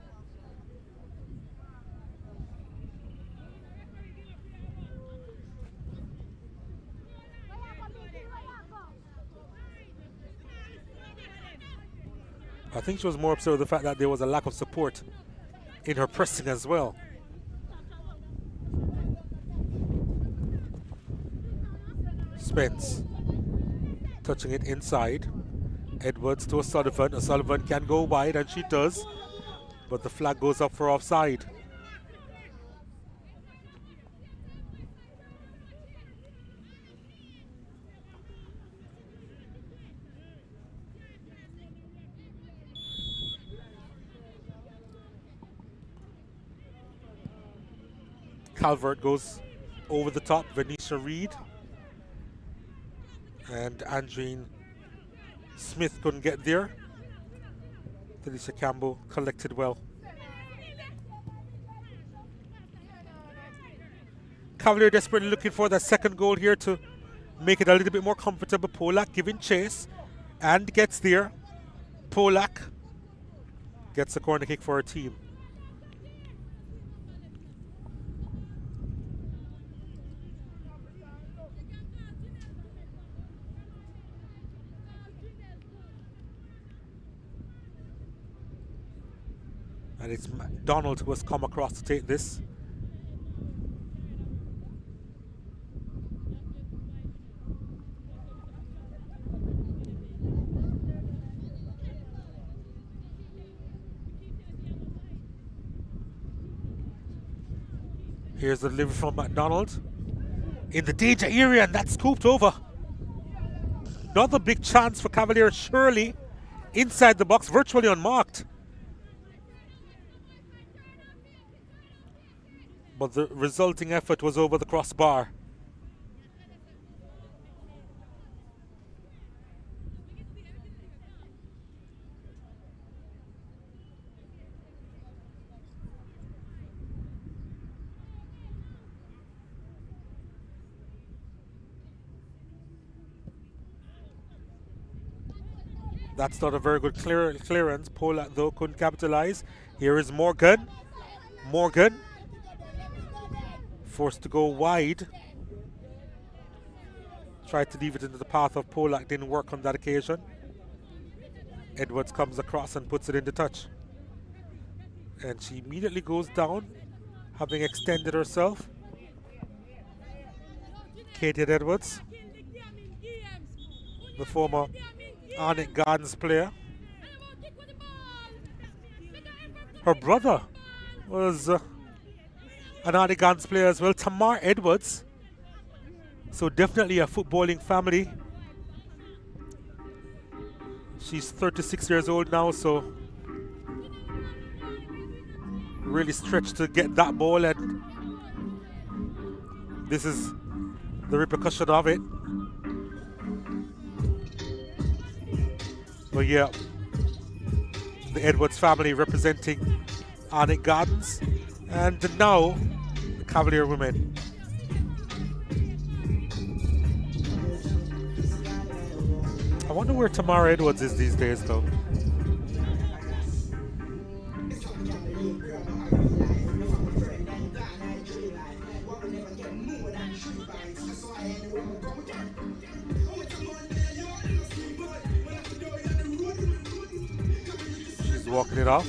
I think she was more upset with the fact that there was a lack of support in her pressing as well. Spence touching it inside. Edwards to O'Sullivan. O'Sullivan can go wide, and she does, but the flag goes up for offside. Calvert goes over the top. Venetia Reed and Andreen Smith couldn't get there. Felicia Campbell collected well. Cavalier desperately looking for that second goal here to make it a little bit more comfortable. Polak giving chase and gets there. Polak gets a corner kick for her team. And it's McDonald who has come across to take this. Here's the delivery from McDonald. In the danger area, and that's scooped over. Another big chance for Cavalier, surely inside the box, virtually unmarked. But the resulting effort was over the crossbar. That's not a very good clearance. Polak, though, couldn't capitalize. Here is Morgan. Morgan forced to go wide. Tried to leave it into the path of Polak. Didn't work on that occasion. Edwards comes across and puts it into touch. And she immediately goes down, having extended herself. Katie Edwards, the former Arnett Gardens player. Her brother was an Arnett Gardens player as well, Tamar Edwards. So definitely a footballing family. She's 36 years old now, so really stretched to get that ball, and this is the repercussion of it. But yeah, the Edwards family representing Arnett Gardens, and now the Cavalier women. I wonder where Tamara Edwards is these days, though. She's walking it off.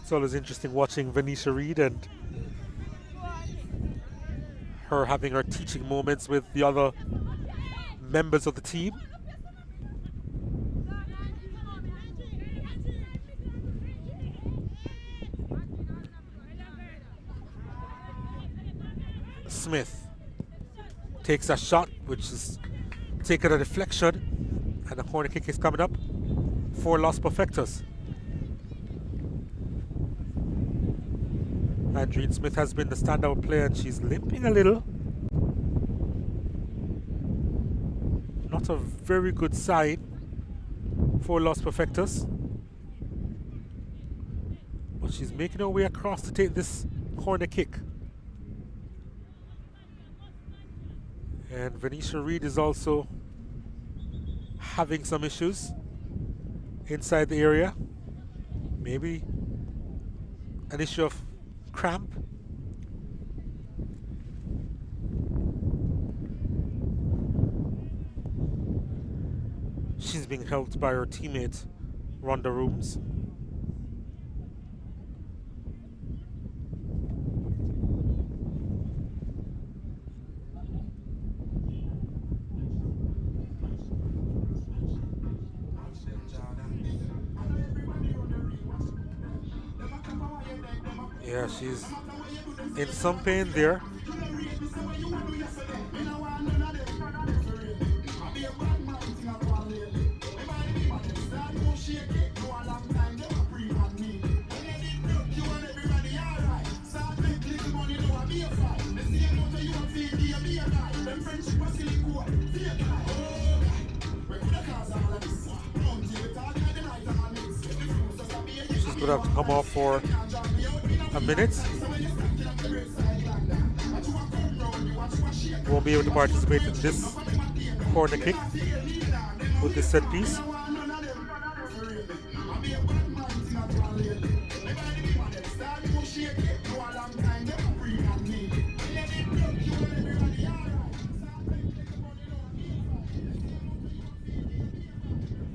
It's always interesting watching Venetia Reid and her having her teaching moments with the other members of the team. Smith takes a shot, which is taken a deflection, and a corner kick is coming up for Los Perfectos. Andreen Smith has been the standout player, and she's limping a little. Not a very good sign for Los Perfectos. But she's making her way across to take this corner kick. And Venetia Reid is also having some issues inside the area. Maybe an issue of cramp. She's being helped by her teammate Rhonda Rooms. Yeah, she's in some pain there. She's gonna have to come off for a minute. won't be able to participate in this corner kick with this set piece.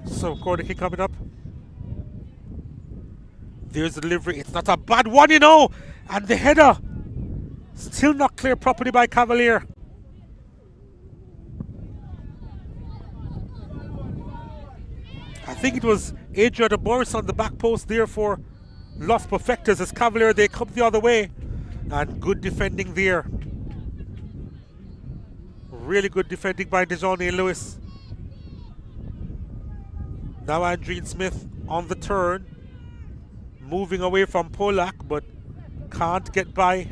So corner kick coming up. There's the delivery. It's not a bad one, you know. And the header still not clear properly by Cavalier. I think it was Adrian Boris on the back post there for Los Perfectos as Cavalier. They come the other way. And good defending there. Really good defending by Dejourney Lewis. Now Andreen Smith on the turn. Moving away from Polak, but can't get by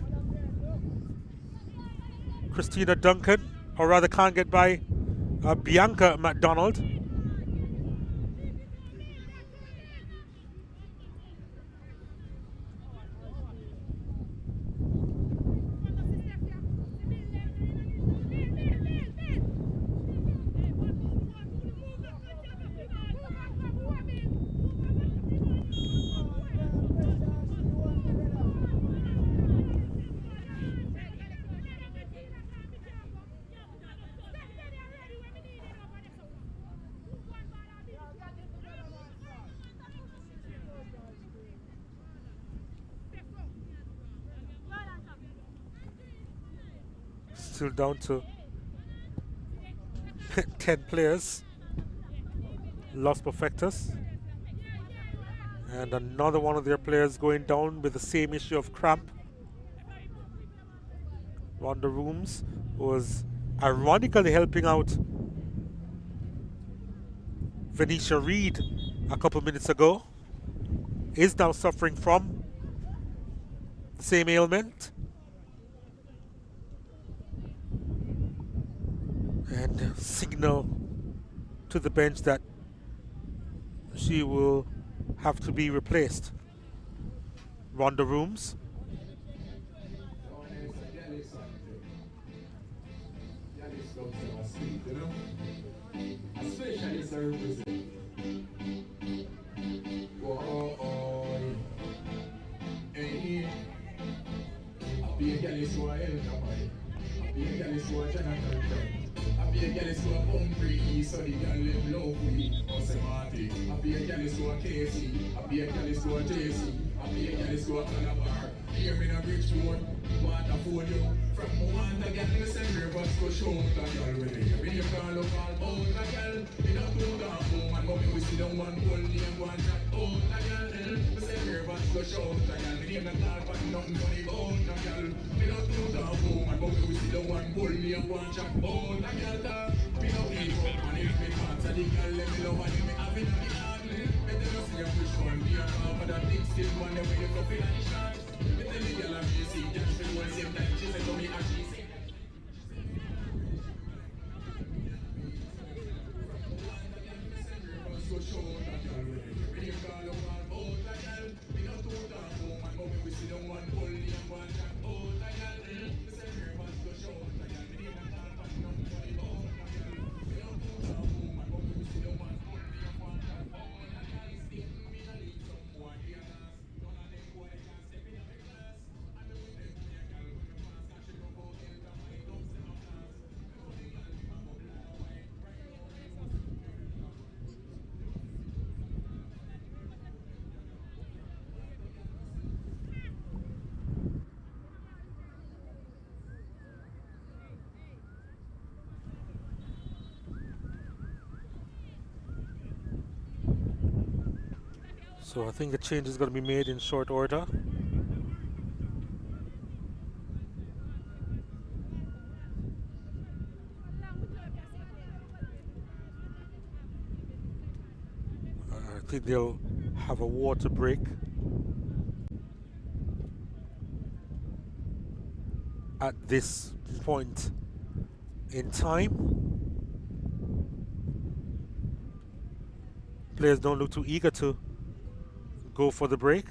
Christina Duncan, or rather can't get by Bianca McDonald. Still down to 10 players. Los Perfectos. And another one of their players going down with the same issue of cramp. Wonder Rooms was ironically helping out Venetia Reed a couple minutes ago. Is now suffering from the same ailment. And signal to the bench that she will have to be replaced. Wonder Rooms. I be a girl so hungry, so the girl live locally. Automatic. I be a girl so Casey. I be a girl so JC. I be a girl so Calabar. Here in a Bridgeport, waterfall you. From one to get the same rivers go show the girl with it. When you call up all the girl, you don't do the home and mommy we see the one only and one chat. Oh, the girl, the same rivers go show the girl. We name the call but nothing funny. Oh, the girl, we don't do the home and mommy we see the one only and one chat. Oh, the girl, we don't need hope and if we can't, so the girl let me love and me have it on the ugly. Better not see a push one, be a car for that big still one, then when you come in and shot. Me tell the girl I'm busy, just for one same time, she said to me and she said. So show that girl with it. When you call up all the girl, we don't do the home and mommy we see the one only and one chat. Oh, the girl, the same rivers go show the girl. We need a call but nothing funny. Oh, the girl, we don't do the home and mommy we see the one only and one chat. Oh, the girl, stick me a lead someone here. None of them boy can step in my class. And the way them play a girl when you pass that she go go till the money comes in my class. Oh, the girl, we have a black white right now. So I think the change is going to be made in short order. I think they'll have a water break. At this point in time. Players don't look too eager to go for the break.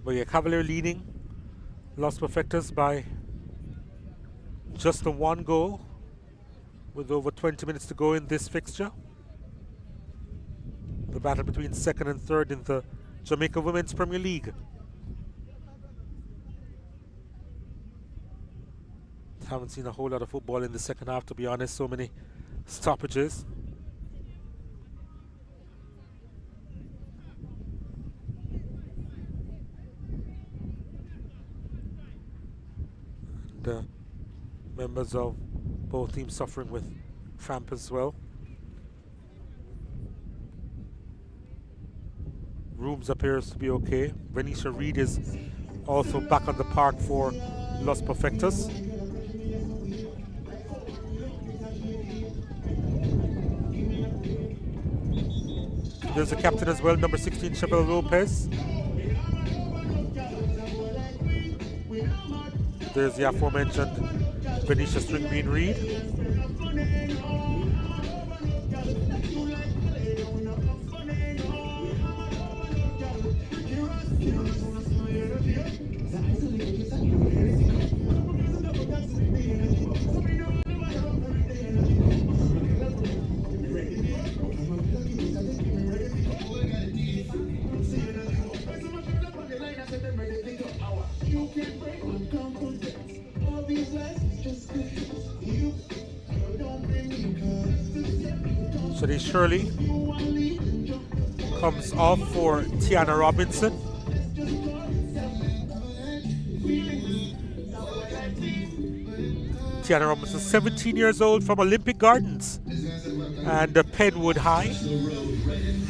But yeah, Cavalier leading Los Perfectos by just the 1 goal with over 20 minutes to go in this fixture. The battle between second and third in the Jamaica Women's Premier League. Haven't seen a whole lot of football in the second half, to be honest. So many stoppages. And members of both teams suffering with cramp as well. Rooms appears to be okay. Venetia Reid is also back on the park for Los Perfectos. There's a captain as well, number 16, Chevelle Lopez. There's the aforementioned Venetia Stringbean Reid. Shadi Shirley comes off for Tiana Robinson. Tiana Robinson, 17 years old, from Olympic Gardens and Penwood High,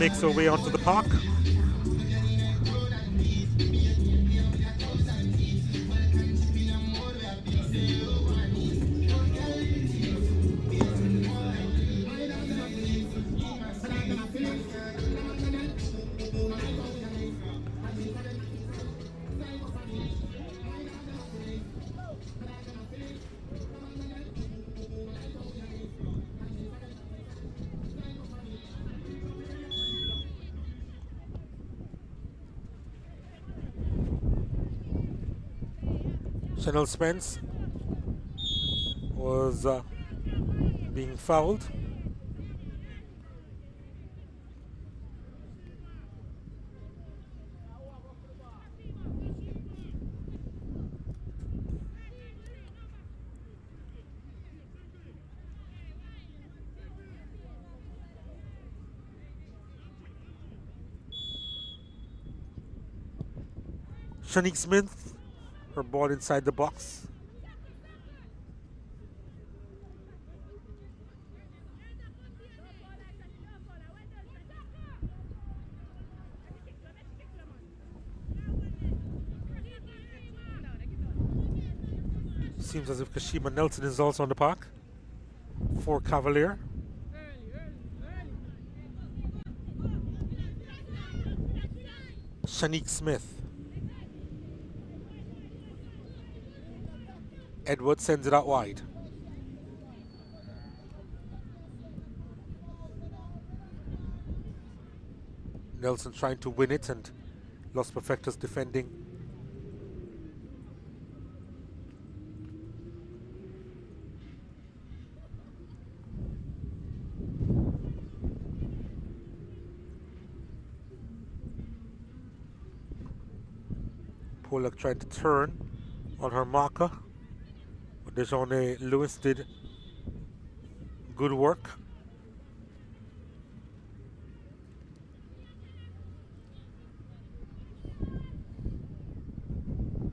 makes her way onto the park. Chanel Spence was being fouled. Shanique Smith, her ball inside the box. Seems as if Kashima Nelson is also on the park for Cavalier. Shanique Smith. Edwards sends it out wide. Nelson trying to win it, and Los Perfectos defending. Pollock trying to turn on her marker. Dejourne Lewis did good work.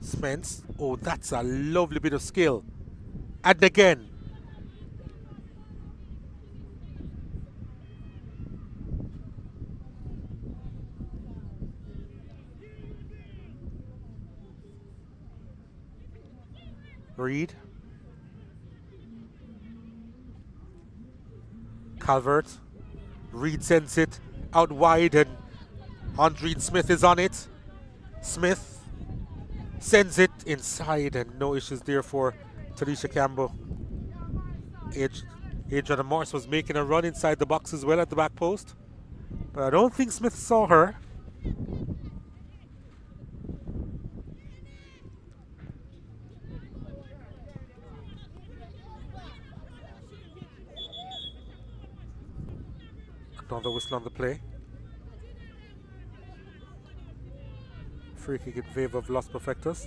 Spence, oh, that's a lovely bit of skill. And again. Reid. Calvert. Reid sends it out wide, and Andreen Smith is on it. Smith sends it inside, and no issues there for Talisha Campbell. Adriana Morris was making a run inside the box as well at the back post, but I don't think Smith saw her. Another whistle on the play. Free kick in favor of Los Perfectos.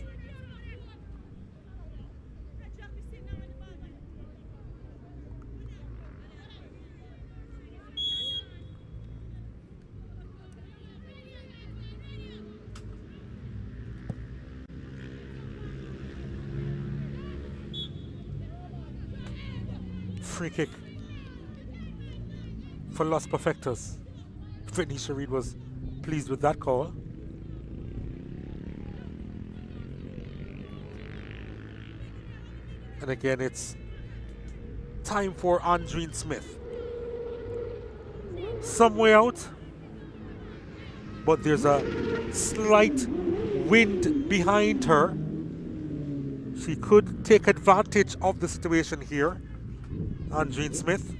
Free kick for Los Perfectos. Brittany Shareed was pleased with that call. And again, it's time for Andreen Smith. Some way out, but there's a slight wind behind her. She could take advantage of the situation here. Andreen Smith.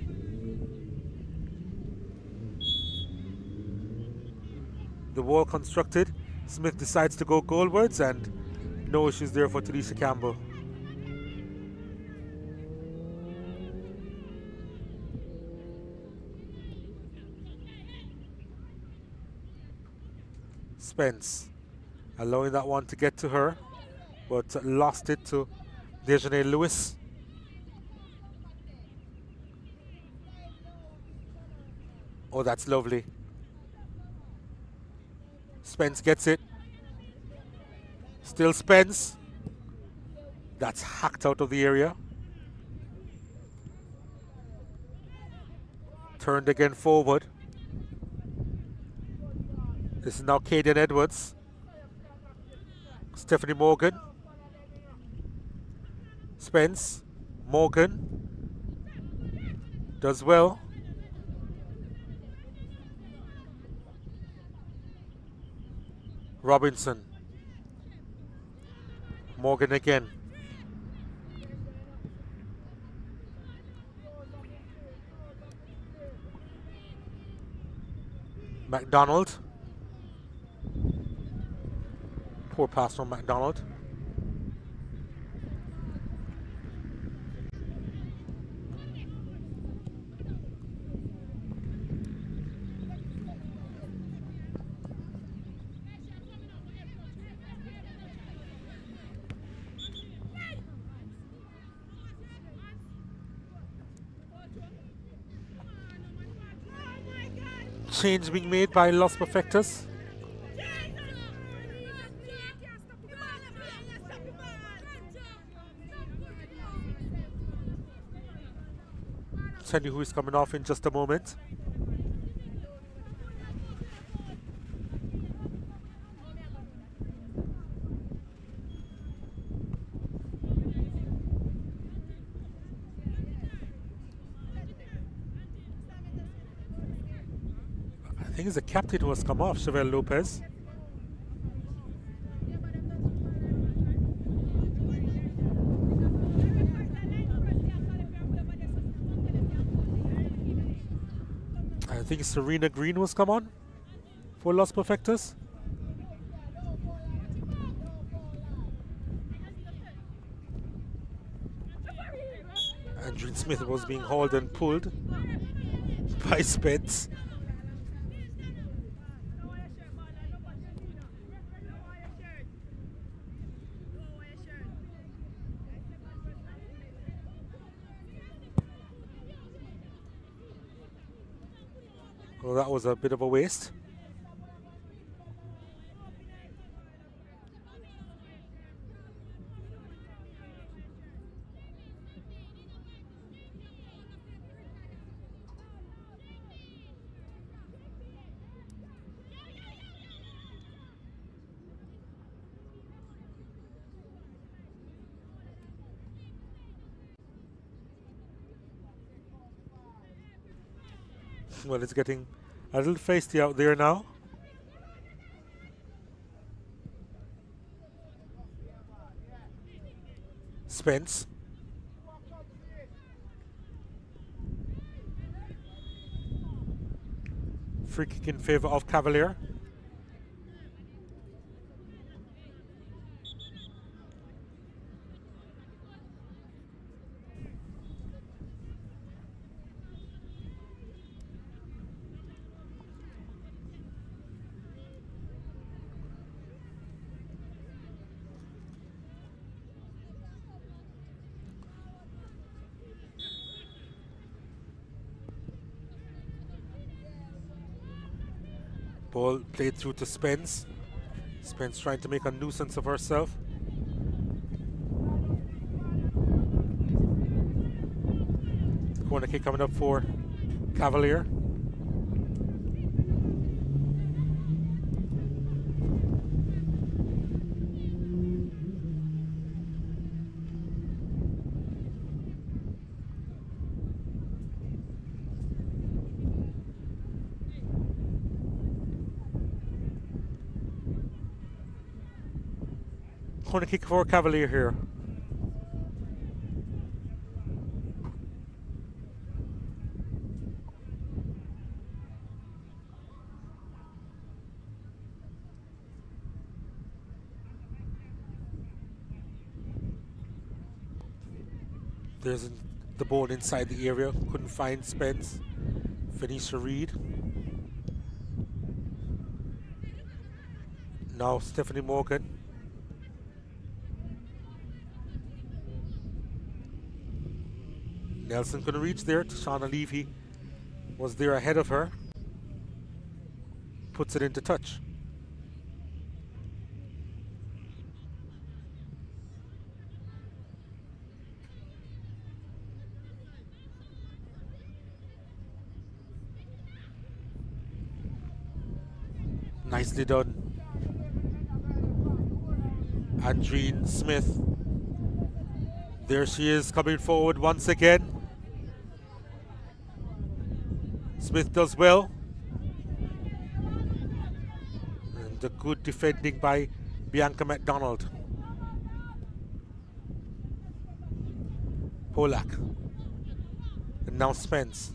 The wall constructed. Smith decides to go goalwards, and no issues there for Talisha Campbell. Spence allowing that one to get to her, but lost it to Dejanay Lewis. Oh, that's lovely. Spence gets it. Still Spence. That's hacked out of the area. Turned again forward. This is now Cadian Edwards. Stephanie Morgan. Spence. Morgan. Does well. Robinson. Morgan again. McDonald. Poor pass from McDonald. Change being made by Los Perfectos. Tell you who is coming off in just a moment. I think it's the captain who has come off, Chevelle Lopez. I think Serena Green was come on for Los Perfectos. Andreen Smith was being hauled and pulled by Spence. Well, that was a bit of a waste. Well, it's getting a little feisty out there now. Spence. Free kick in favor of Cavalier. Ball played through to Spence. Spence trying to make a nuisance of herself. Corner kick coming up for Cavalier. Corner kick for Cavalier here. There's the ball inside the area. Couldn't find Spence. Venetia Reed. Now Stephanie Morgan. Nelson couldn't reach there. Tashana Levy was there ahead of her. Puts it into touch. Nicely done. Andreen Smith. There she is coming forward once again. Smith does well. And a good defending by Bianca McDonald. Polak. And now Spence.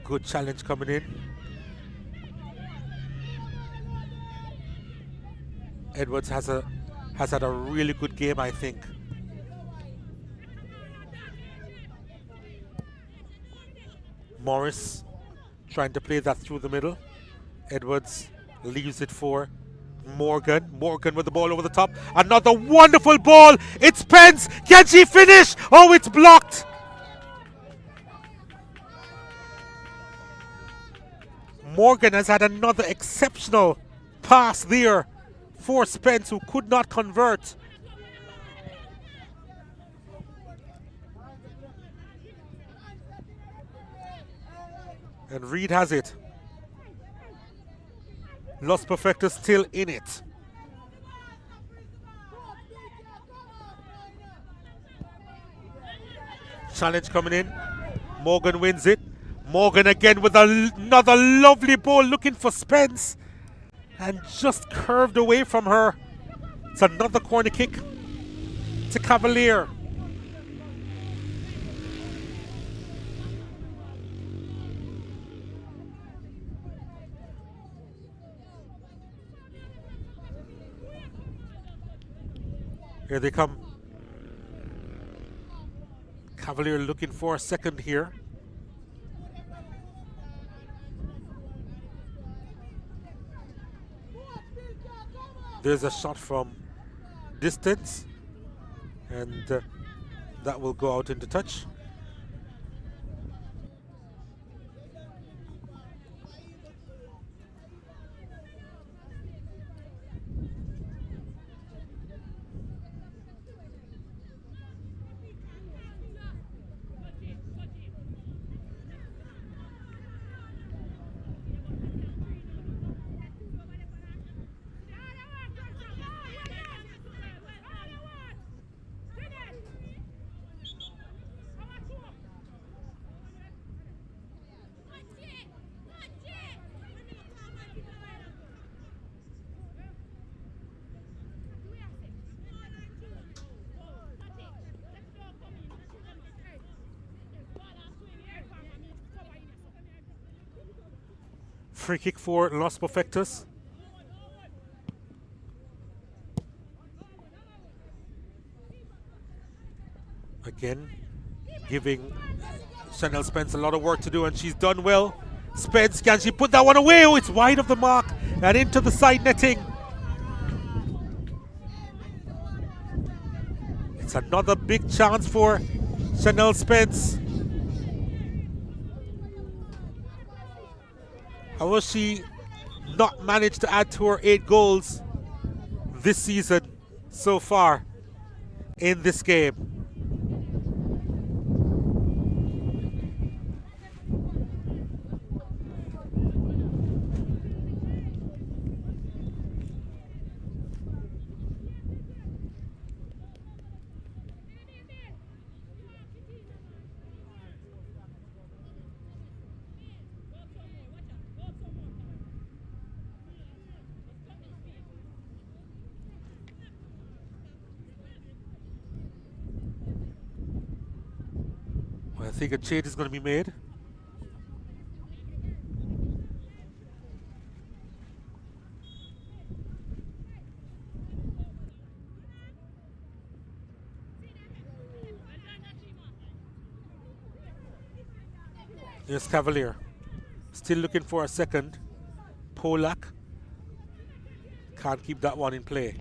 Good challenge coming in. Edwards has had a really good game, I think. Morris trying to play that through the middle. Edwards leaves it for Morgan. Morgan with the ball over the top. Another wonderful ball. It's Pence. Can she finish? Oh, it's blocked. Morgan has had another exceptional pass there for Spence, who could not convert. And Reed has it. Los Perfectos still in it. Challenge coming in. Morgan wins it. Morgan again with another lovely ball, looking for Spence. And just curved away from her. It's another corner kick to Cavalier. Here they come. Cavalier looking for a second here. There's a shot from distance, and that will go out into touch. Free kick for Los Perfectos. Again, giving Chanel Spence a lot of work to do, and she's done well. Spence, can she put that one away? Oh, it's wide of the mark and into the side netting. It's another big chance for Chanel Spence. How will she not manage to add to her 8 goals this season so far in this game? I think a change is going to be made. Here's Cavalier. Still looking for a second. Polak. Can't keep that one in play.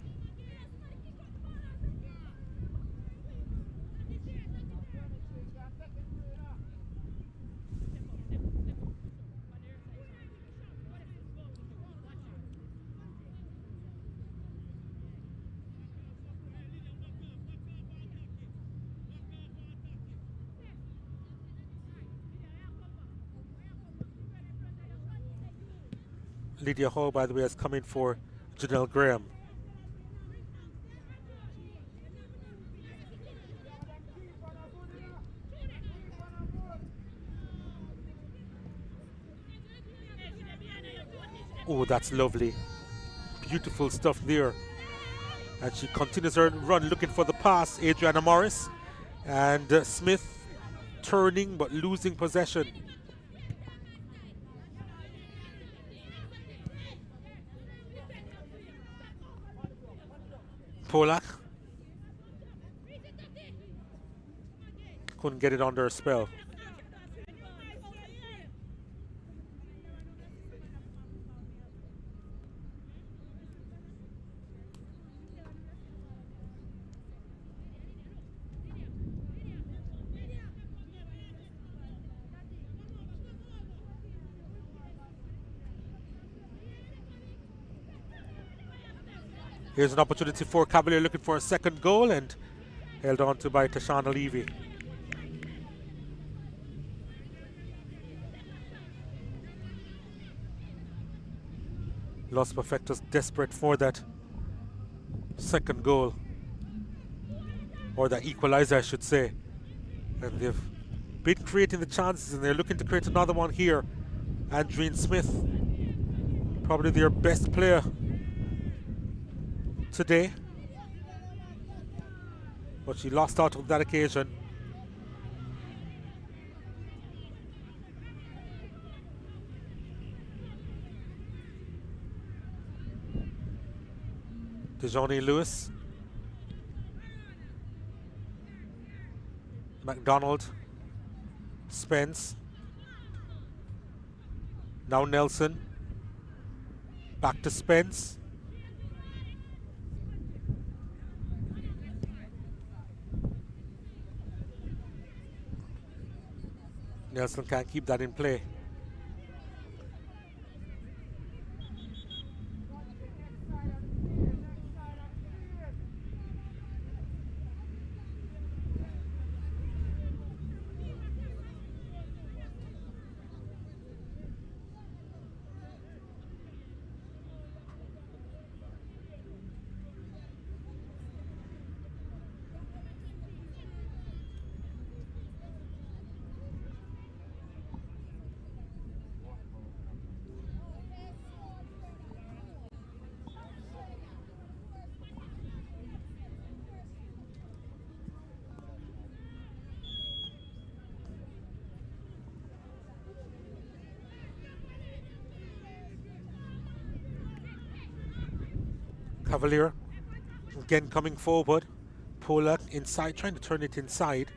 Lydia Hall, by the way, has come in for Janelle Graham. Oh, that's lovely. Beautiful stuff there. And she continues her run looking for the pass. Adriana Morris and Smith turning but losing possession. Polak couldn't get it under a spell. Here's an opportunity for Cavalier looking for a second goal and held on to by Tashana Levy. Los Perfectos desperate for that second goal, or that equalizer, I should say. And they've been creating the chances and they're looking to create another one here. Andreen Smith, probably their best player today, but she lost out on that occasion. Dejoni Lewis, McDonald, Spence, now Nelson, back to Spence. Nelson can't keep that in play. Cavalier again coming forward. Polak inside, trying to turn it inside.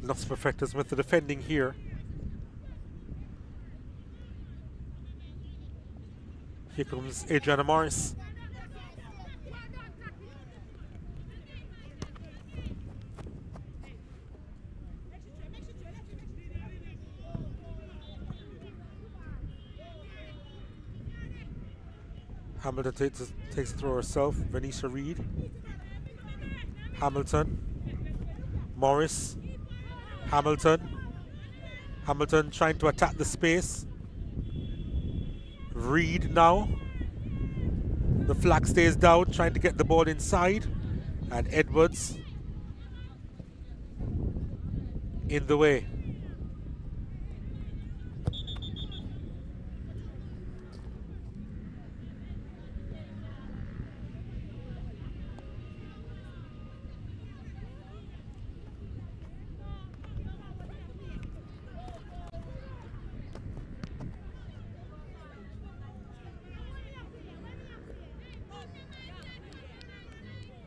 Lost Perfectos with the defending here. Here comes Adriana Morris. Hamilton takes it through herself. Venetia Reed. Hamilton. Morris. Hamilton. Hamilton trying to attack the space. Reed now. The flag stays down, trying to get the ball inside. And Edwards in the way.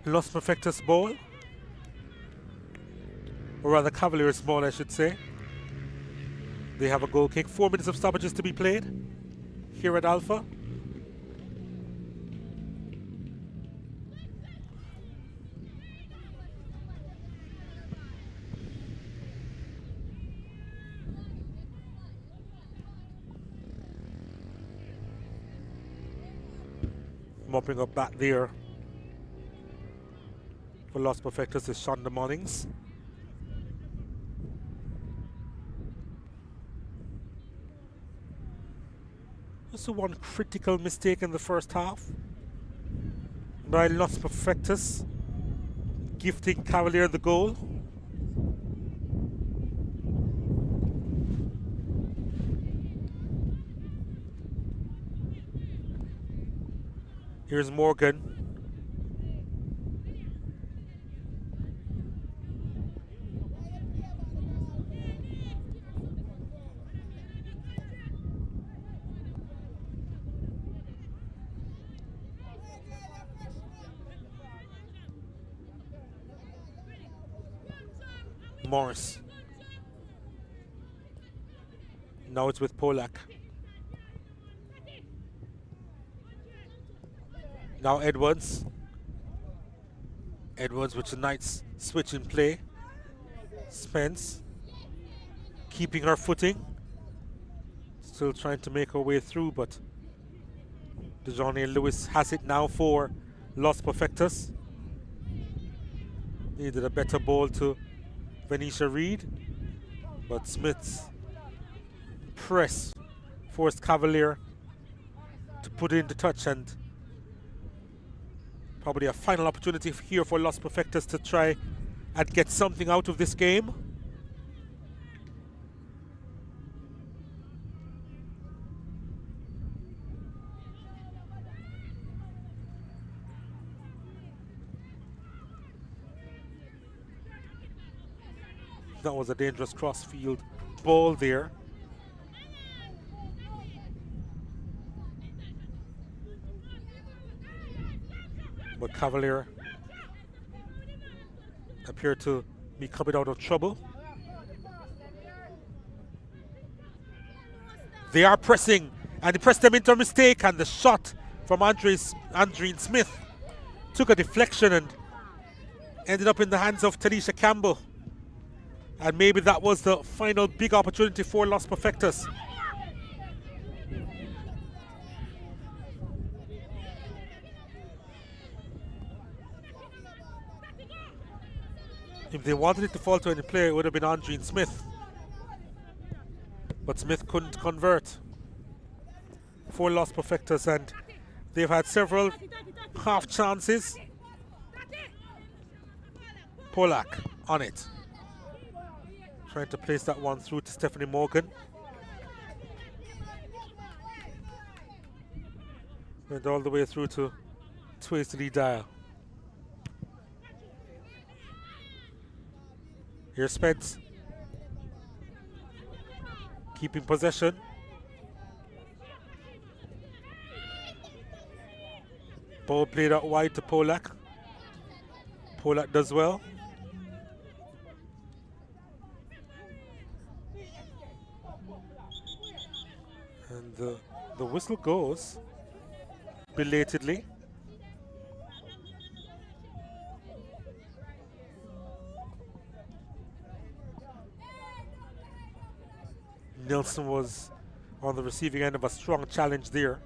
Lost Perfectos ball, or rather Cavalier's ball I should say. They have a goal kick. 4 minutes of stoppages to be played here at Alpha. Mopping up back there for Lost Perfectos is Shonda Mullings. Also one critical mistake in the first half by Lost Perfectos, gifting Cavalier the goal. Here's Morgan. Morris. Now it's with Polak. Now Edwards. Edwards with a nice switch in play. Spence keeping her footing. Still trying to make her way through, but DeJohnny Lewis has it now for Lost Perfectos. Needed a better ball to Venetia Reed, but Smith's press forced Cavalier to put in the touch, and probably a final opportunity here for Lost Perfectos to try and get something out of this game. That was a dangerous cross-field ball there. But Cavalier appeared to be coming out of trouble. They are pressing, and they pressed them into a mistake, and the shot from Andreen Smith took a deflection and ended up in the hands of Tanisha Campbell. And maybe that was the final big opportunity for Lost Perfectos. If they wanted it to fall to any player, it would have been Andreen Smith. But Smith couldn't convert for Lost Perfectos, and they've had several half chances. Polak on it. Trying to place that one through to Stephanie Morgan. Went all the way through to Twaisley Dyer. Here's Spence. Keeping possession. Ball played out wide to Polak. Polak does well. And the whistle goes belatedly. Nilsson was on the receiving end of a strong challenge there.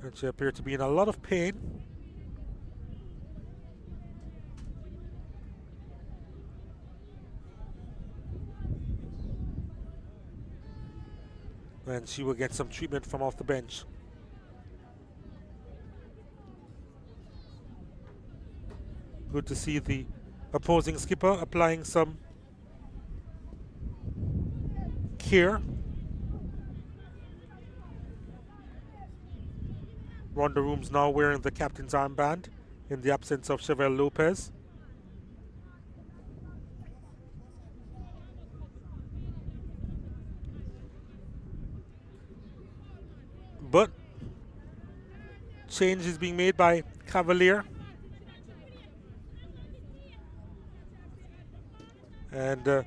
And she appeared to be in a lot of pain. And she will get some treatment from off the bench. Good to see the opposing skipper applying some care. Ronda Room's now wearing the captain's armband in the absence of Chevelle Lopez. But change is being made by Cavalier. And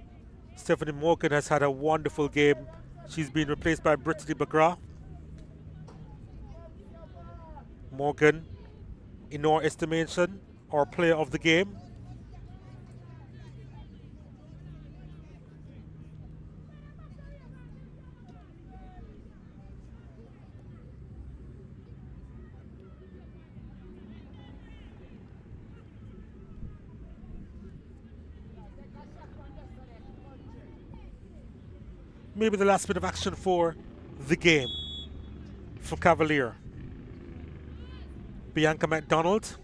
Stephanie Morgan has had a wonderful game. She's been replaced by Brittany McGrath. Morgan, in our estimation, our player of the game. Maybe the last bit of action for the game for Cavalier. Bianca McDonald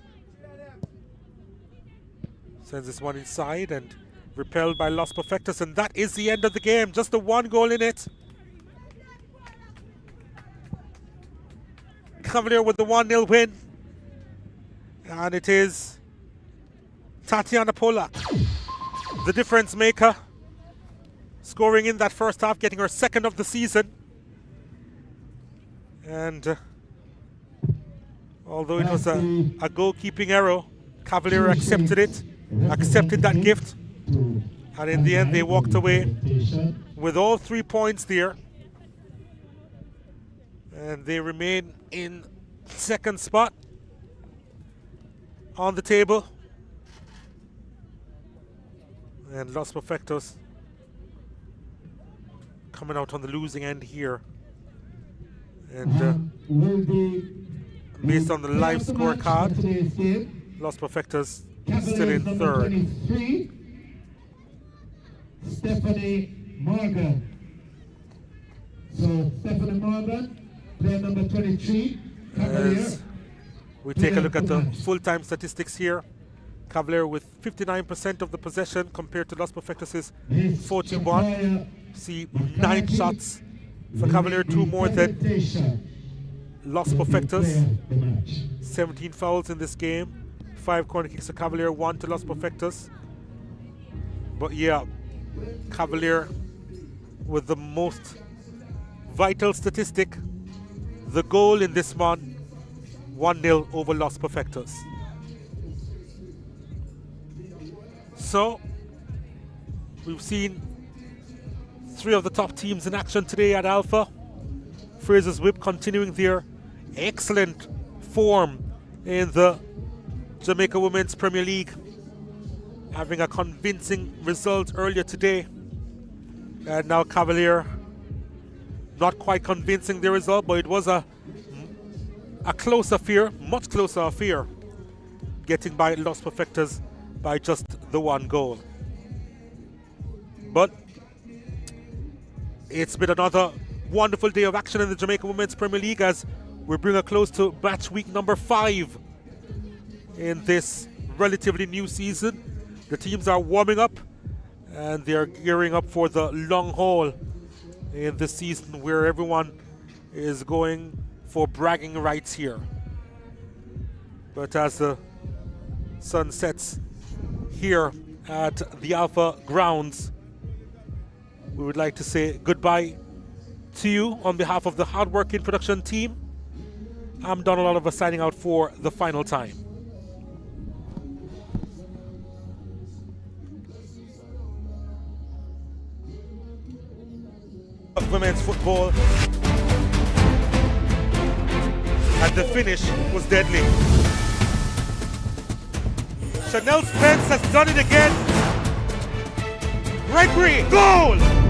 sends this one inside and repelled by Los Perfectos, and that is the end of the game. Just the one goal in it. Cavalier with the 1-0 win. And it is Tatiana Polak, the difference maker, scoring in that first half, getting her second of the season. And although it was a goalkeeping error, Cavalier accepted it, accepted that gift. And in the end, they walked away with all 3 points there. And they remain in second spot on the table. And Los Perfectos coming out on the losing end here. And based on the live scorecard, Los Perfectos still in third. Stephanie Morgan. So Stephanie Morgan, player number 23. As we take a look at the full-time statistics here, Cavalier with 59% of the possession compared to Los Perfectos' 41. See 9 shots for Cavalier, 2 more than Los Perfectos. 17 fouls in this game, 5 corner kicks to Cavalier, 1 to Los Perfectos. But yeah, Cavalier with the most vital statistic, the goal in this one, 1-0 over Los Perfectos. So we've seen 3 of the top teams in action today at Alpha. Fraser's Whip continuing their excellent form in the Jamaica Women's Premier League, having a convincing result earlier today. And now Cavalier, not quite convincing the result, but it was a close affair, much closer affair, getting by Los Perfectos by just the 1 goal. But it's been another wonderful day of action in the Jamaica Women's Premier League as we bring a close to match week number 5 in this relatively new season. The teams are warming up and they are gearing up for the long haul in this season where everyone is going for bragging rights here. But as the sun sets here at the Alpha grounds, we would like to say goodbye to you on behalf of the hardworking production team. I'm Donald Oliver signing out for the final time. women's football. And the finish was deadly. Chanel Spence has done it again. Gregory, goal!